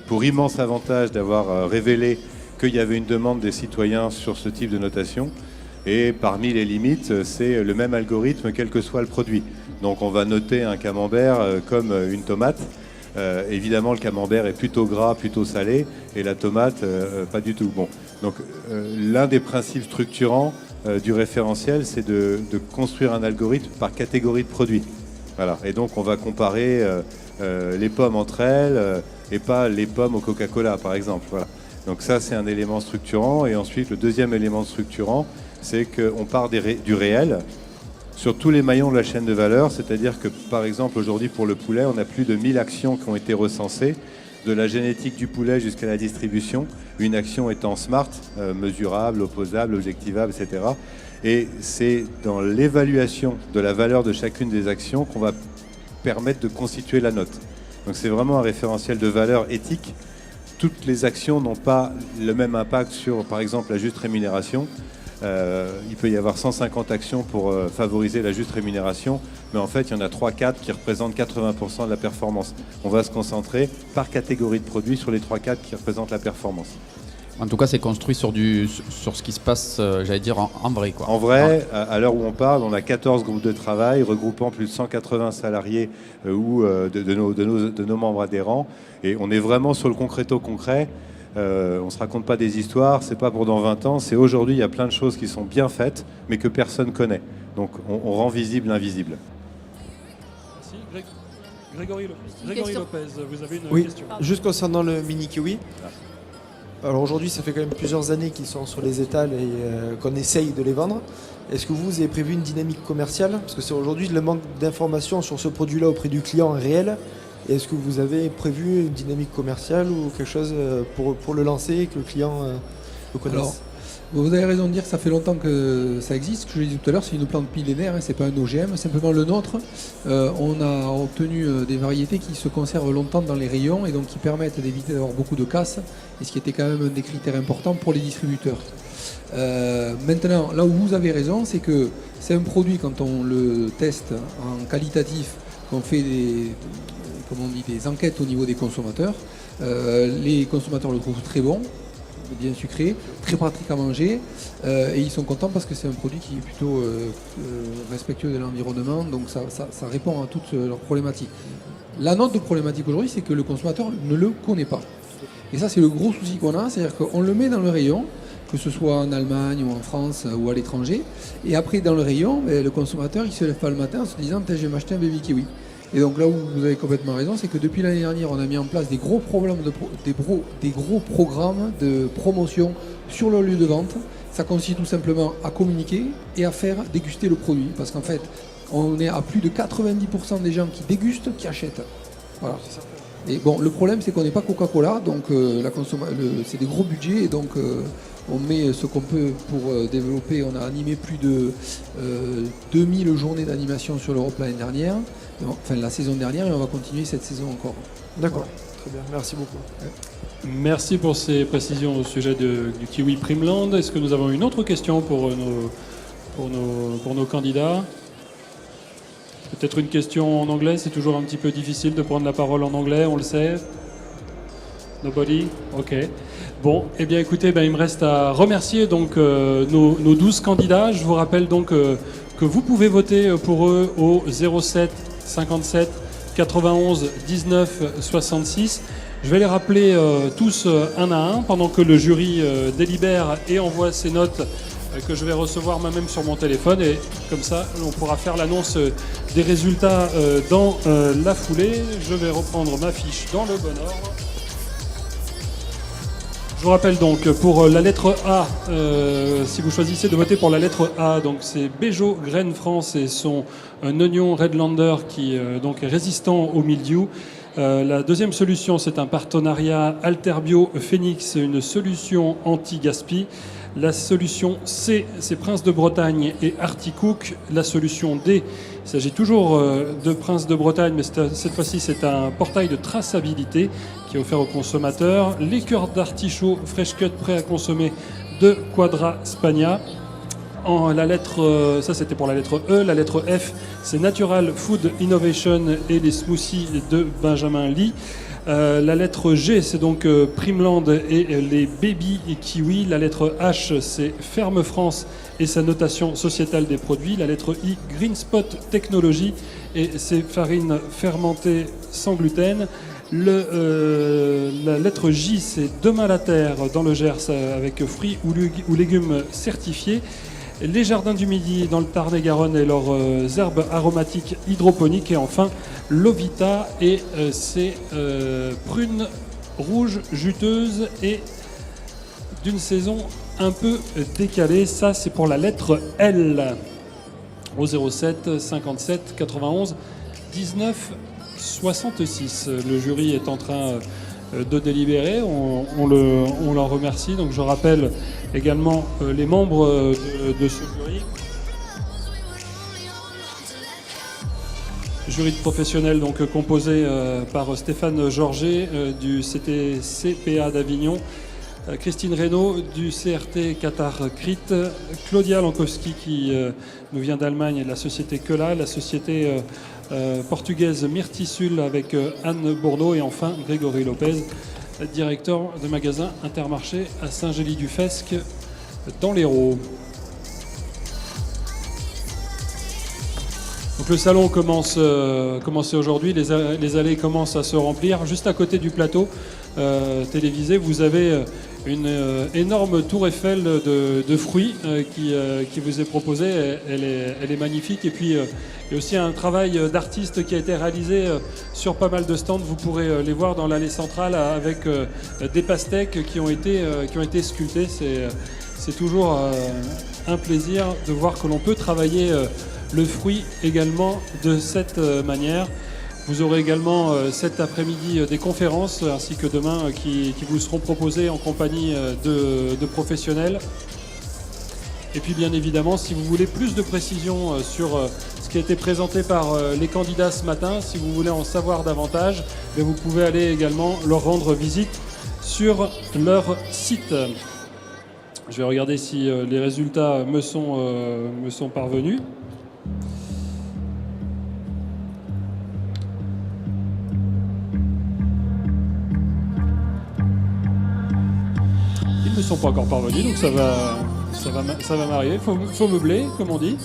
pour immense avantage d'avoir révélé qu'il y avait une demande des citoyens sur ce type de notation. Et parmi les limites, c'est le même algorithme quel que soit le produit. Donc on va noter un camembert comme une tomate. Évidemment, le camembert est plutôt gras, plutôt salé, et la tomate, pas du tout. Bon. Donc l'un des principes structurants du référentiel, c'est de construire un algorithme par catégorie de produits. Voilà. Et donc on va comparer les pommes entre elles et pas les pommes au Coca-Cola, par exemple. Voilà. Donc ça, c'est un élément structurant. Et ensuite, le deuxième élément structurant, c'est qu'on part du réel sur tous les maillons de la chaîne de valeur. C'est-à-dire que, par exemple, aujourd'hui, pour le poulet, on a plus de 1000 actions qui ont été recensées, de la génétique du poulet jusqu'à la distribution, une action étant smart, mesurable, opposable, objectivable, etc. Et c'est dans l'évaluation de la valeur de chacune des actions qu'on va permettre de constituer la note. Donc c'est vraiment un référentiel de valeur éthique. Toutes les actions n'ont pas le même impact sur, par exemple, la juste rémunération. Il peut y avoir 150 actions pour favoriser la juste rémunération, mais en fait, il y en a 3-4 qui représentent 80% de la performance. On va se concentrer par catégorie de produits sur les 3-4 qui représentent la performance. En tout cas, c'est construit sur ce qui se passe, j'allais dire, en vrai, quoi. En vrai, à l'heure où on parle, on a 14 groupes de travail regroupant plus de 180 salariés ou de nos membres adhérents. Et on est vraiment sur le concret. On ne se raconte pas des histoires, c'est pas pour dans 20 ans, c'est aujourd'hui. Il y a plein de choses qui sont bien faites, mais que personne connaît. Donc on rend visible l'invisible. Merci. Grégory Lopez, vous avez une question. Juste concernant le mini kiwi. Alors aujourd'hui, ça fait quand même plusieurs années qu'ils sont sur les étals et qu'on essaye de les vendre. Est-ce que vous avez prévu une dynamique commerciale? Parce que c'est aujourd'hui le manque d'informations sur ce produit-là auprès du client est réel. Et est-ce que vous avez prévu une dynamique commerciale ou quelque chose pour le lancer et que le client le connaisse? Alors, vous avez raison de dire que ça fait longtemps que ça existe. Ce que je l'ai dit tout à l'heure, c'est une plante millénaire, c'est pas un OGM. Simplement le nôtre, on a obtenu des variétés qui se conservent longtemps dans les rayons et donc qui permettent d'éviter d'avoir beaucoup de casse, et ce qui était quand même un des critères importants pour les distributeurs. Maintenant, là où vous avez raison, c'est que c'est un produit, quand on le teste en qualitatif, qu'on fait des enquêtes au niveau des consommateurs, les consommateurs le trouvent très bon, bien sucré, très pratique à manger, et ils sont contents parce que c'est un produit qui est plutôt respectueux de l'environnement, donc ça répond à toutes leurs problématiques. La note de problématique aujourd'hui, c'est que le consommateur ne le connaît pas. Et ça, c'est le gros souci qu'on a, c'est-à-dire qu'on le met dans le rayon, que ce soit en Allemagne ou en France ou à l'étranger, et après dans le rayon, le consommateur, il se lève pas le matin en se disant « je vais m'acheter un baby kiwi ». Et donc là où vous avez complètement raison, c'est que depuis l'année dernière, on a mis en place des gros programmes de promotion sur le lieu de vente. Ça consiste tout simplement à communiquer et à faire déguster le produit. Parce qu'en fait, on est à plus de 90% des gens qui dégustent, qui achètent. Voilà. Et bon, le problème, c'est qu'on n'est pas Coca-Cola, donc c'est des gros budgets, et donc on met ce qu'on peut pour développer. On a animé plus de 2000 journées d'animation sur l'Europe l'année dernière. Enfin, la saison dernière, et on va continuer cette saison encore. D'accord, très bien, merci beaucoup. Merci pour ces précisions au sujet du kiwi Primeland. Est-ce que nous avons une autre question pour nos candidats? Peut-être une question en anglais, c'est toujours un petit peu difficile de prendre la parole en anglais, on le sait. Nobody? Ok. Bon, eh bien écoutez, il me reste à remercier donc nos 12 candidats. Je vous rappelle donc que vous pouvez voter pour eux au 07 57 91 19 66. Je vais les rappeler tous un à un pendant que le jury délibère et envoie ses notes que je vais recevoir moi-même sur mon téléphone, et comme ça on pourra faire l'annonce des résultats dans la foulée. Je vais reprendre ma fiche dans le bon ordre. Je vous rappelle donc pour la lettre A, si vous choisissez de voter pour la lettre A, donc c'est Béjo Graines France et un oignon Redlander qui donc est résistant au mildiou. La deuxième solution, c'est un partenariat Alterbio Phoenix, une solution anti-gaspi. La solution C, c'est Prince de Bretagne et Articook. La solution D, il s'agit toujours de Prince de Bretagne, mais cette fois-ci c'est un portail de traçabilité qui est offert aux consommateurs. Les cœurs d'artichaut Fresh Cut prêts à consommer de Quadra Spagna. La lettre, ça c'était pour la lettre E. La lettre F, c'est Natural Food Innovation et les smoothies de Benjamin Lee. La lettre G, c'est donc Primeland et les baby kiwis. La lettre H, c'est Ferme France et sa notation sociétale des produits. La lettre I, Green Spot Technology et ses farines fermentées sans gluten. La lettre J, c'est Demain la Terre dans le Gers avec fruits ou légumes certifiés. Les Jardins du Midi dans le Tarn-et-Garonne et leurs herbes aromatiques hydroponiques. Et enfin, Lovita et ses prunes rouges juteuses et d'une saison un peu décalée. Ça, c'est pour la lettre L. Au 07 57 91 19 66. Le jury est en train de délibérer. On leur remercie. Donc je rappelle également les membres de ce jury. Jury de professionnels donc composé par Stéphane Georget du CPA d'Avignon, Christine Reynaud du CRT Qatar Crit, Claudia Lankowski qui nous vient d'Allemagne et de la société Quela, la société portugaise Myrtisul avec Anne Bourneau et enfin Grégory Lopez, directeur de magasin Intermarché à Saint-Gély-du-Fesque dans l'Hérault. Donc le salon commence aujourd'hui, les allées commencent à se remplir. Juste à côté du plateau télévisé, vous avez une énorme tour Eiffel de fruits qui vous est proposée. Elle est magnifique. Et puis il y a aussi un travail d'artiste qui a été réalisé sur pas mal de stands. Vous pourrez les voir dans l'allée centrale avec des pastèques qui ont été sculptées. C'est toujours un plaisir de voir que l'on peut travailler le fruit également de cette manière. Vous aurez également cet après-midi des conférences ainsi que demain qui vous seront proposées en compagnie de professionnels. Et puis bien évidemment, si vous voulez plus de précisions sur ce qui a été présenté par les candidats ce matin, si vous voulez en savoir davantage, vous pouvez aller également leur rendre visite sur leur site. Je vais regarder si les résultats me sont parvenus. Ils ne sont pas encore parvenus, donc ça va m'arriver. Faut meubler, comme on dit.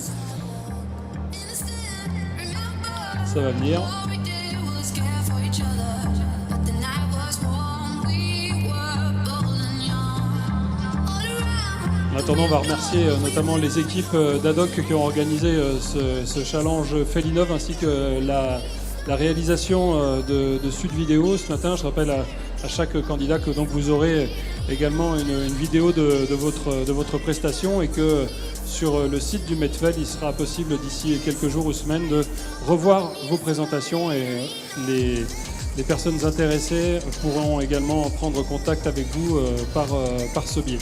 Ça va venir. En attendant, on va remercier notamment les équipes d'Adoc qui ont organisé ce challenge Felinov ainsi que la réalisation de Sud Vidéo ce matin. Je rappelle à chaque candidat que donc vous aurez également une vidéo de votre prestation et que sur le site du Medfel, il sera possible d'ici quelques jours ou semaines de revoir vos présentations et les personnes intéressées pourront également prendre contact avec vous par ce biais.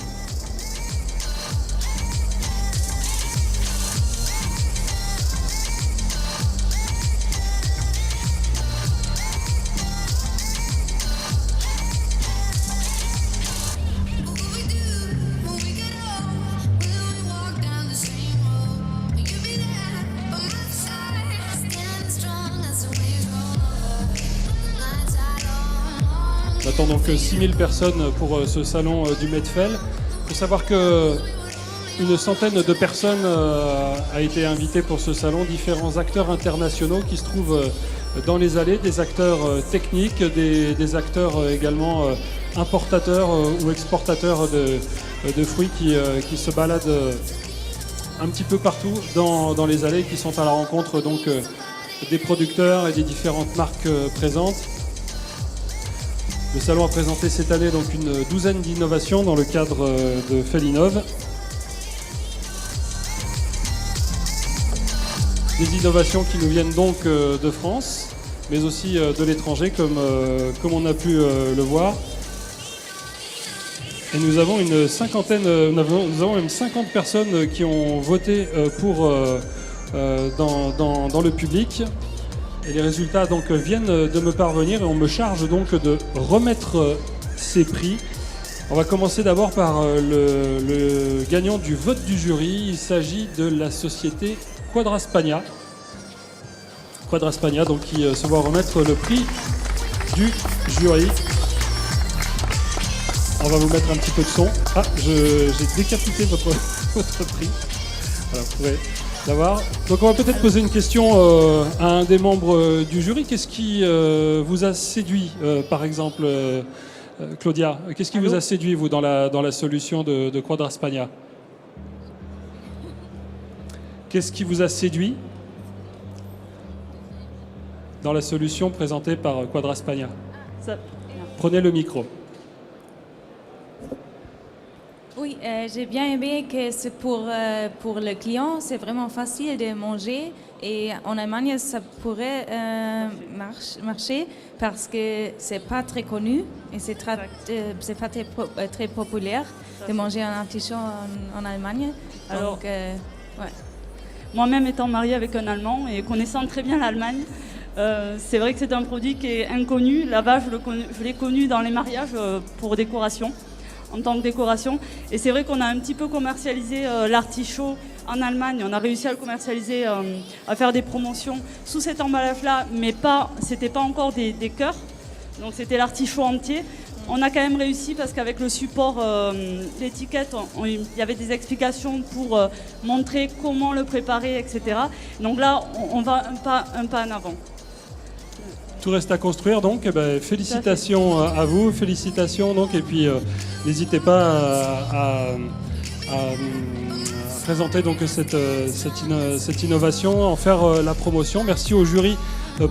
On attend donc 6000 personnes pour ce salon du Medfel. Il faut savoir qu'une centaine de personnes a été invitée pour ce salon, différents acteurs internationaux qui se trouvent dans les allées, des acteurs techniques, des acteurs également importateurs ou exportateurs de fruits qui se baladent un petit peu partout dans les allées, qui sont à la rencontre donc des producteurs et des différentes marques présentes. Le salon a présenté cette année donc une douzaine d'innovations dans le cadre de Felinov. Des innovations qui nous viennent donc de France, mais aussi de l'étranger, comme on a pu le voir. Et nous avons une cinquantaine, nous avons même 50 personnes qui ont voté pour dans le public. Et les résultats donc viennent de me parvenir et on me charge donc de remettre ces prix On va commencer d'abord par le gagnant du vote du jury. Il s'agit de la société Quadraspania. Quadraspania, donc qui se voit remettre le prix du jury. On va vous mettre un petit peu de son. Ah, j'ai décapité votre prix. Voilà, vous pouvez l'avoir. Donc on va peut-être poser une question à un des membres du jury. Qu'est-ce qui vous a séduit, par exemple, Claudia? Qu'est-ce qui vous a séduit, vous, dans la solution de Quadraspania? Qu'est-ce qui vous a séduit dans la solution présentée par Quadraspania? Prenez le micro. Oui, j'ai bien aimé que c'est pour le client, c'est vraiment facile de manger. Et en Allemagne, ça pourrait marcher parce que c'est pas très connu et c'est pas très populaire de manger un artichaut en Allemagne. Alors, donc, ouais. Moi-même étant mariée avec un Allemand et connaissant très bien l'Allemagne, c'est vrai que c'est un produit qui est inconnu. Là-bas, je l'ai connu dans les mariages pour décoration, en tant que décoration. Et c'est vrai qu'on a un petit peu commercialisé l'artichaut en Allemagne. On a réussi à le commercialiser, à faire des promotions sous cet emballage-là, mais c'était pas encore des cœurs. Donc c'était l'artichaut entier. On a quand même réussi parce qu'avec le support, l'étiquette, il y avait des explications pour montrer comment le préparer, etc. Donc là, on va un pas en avant. Tout reste à construire, donc. Eh ben, félicitations à vous, félicitations donc, et puis n'hésitez pas à présenter donc cette innovation, en faire la promotion. Merci au jury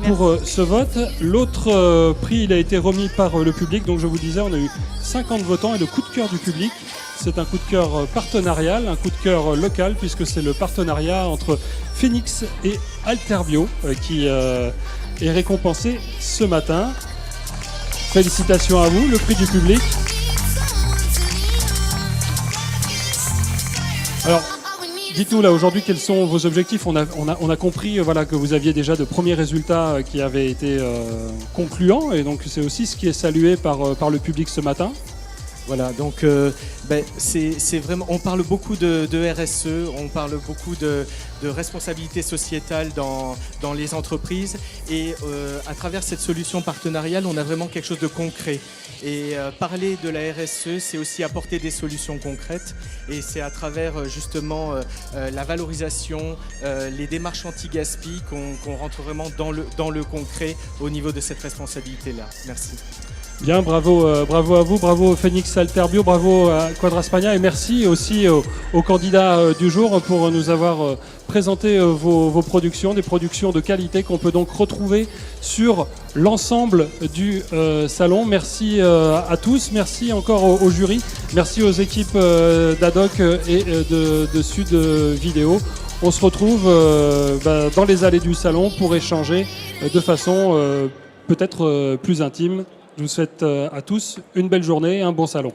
pour ce vote. L'autre prix, il a été remis par le public. Donc je vous disais, on a eu 50 votants et le coup de cœur du public, c'est un coup de cœur partenarial, un coup de cœur local, puisque c'est le partenariat entre Phoenix et Alterbio qui est récompensé ce matin. Félicitations à vous, le prix du public. Alors, dites-nous là aujourd'hui quels sont vos objectifs. On a compris voilà, que vous aviez déjà de premiers résultats qui avaient été concluants, et donc c'est aussi ce qui est salué par le public ce matin. Voilà, donc c'est vraiment, on parle beaucoup de RSE, on parle beaucoup de responsabilité sociétale dans les entreprises, et à travers cette solution partenariale, on a vraiment quelque chose de concret. Et parler de la RSE, c'est aussi apporter des solutions concrètes, et c'est à travers justement la valorisation, les démarches anti-gaspi qu'on rentre vraiment dans le concret au niveau de cette responsabilité-là. Merci. Bien, bravo à vous, bravo Phoenix Alterbio, bravo à Quadraspania, et merci aussi aux candidats du jour pour nous avoir présenté vos productions, des productions de qualité qu'on peut donc retrouver sur l'ensemble du salon. Merci à tous, merci encore au jury, merci aux équipes d'Adoc et de Sud Vidéo. On se retrouve dans les allées du salon pour échanger de façon peut-être plus intime. Je vous souhaite à tous une belle journée et un bon salon.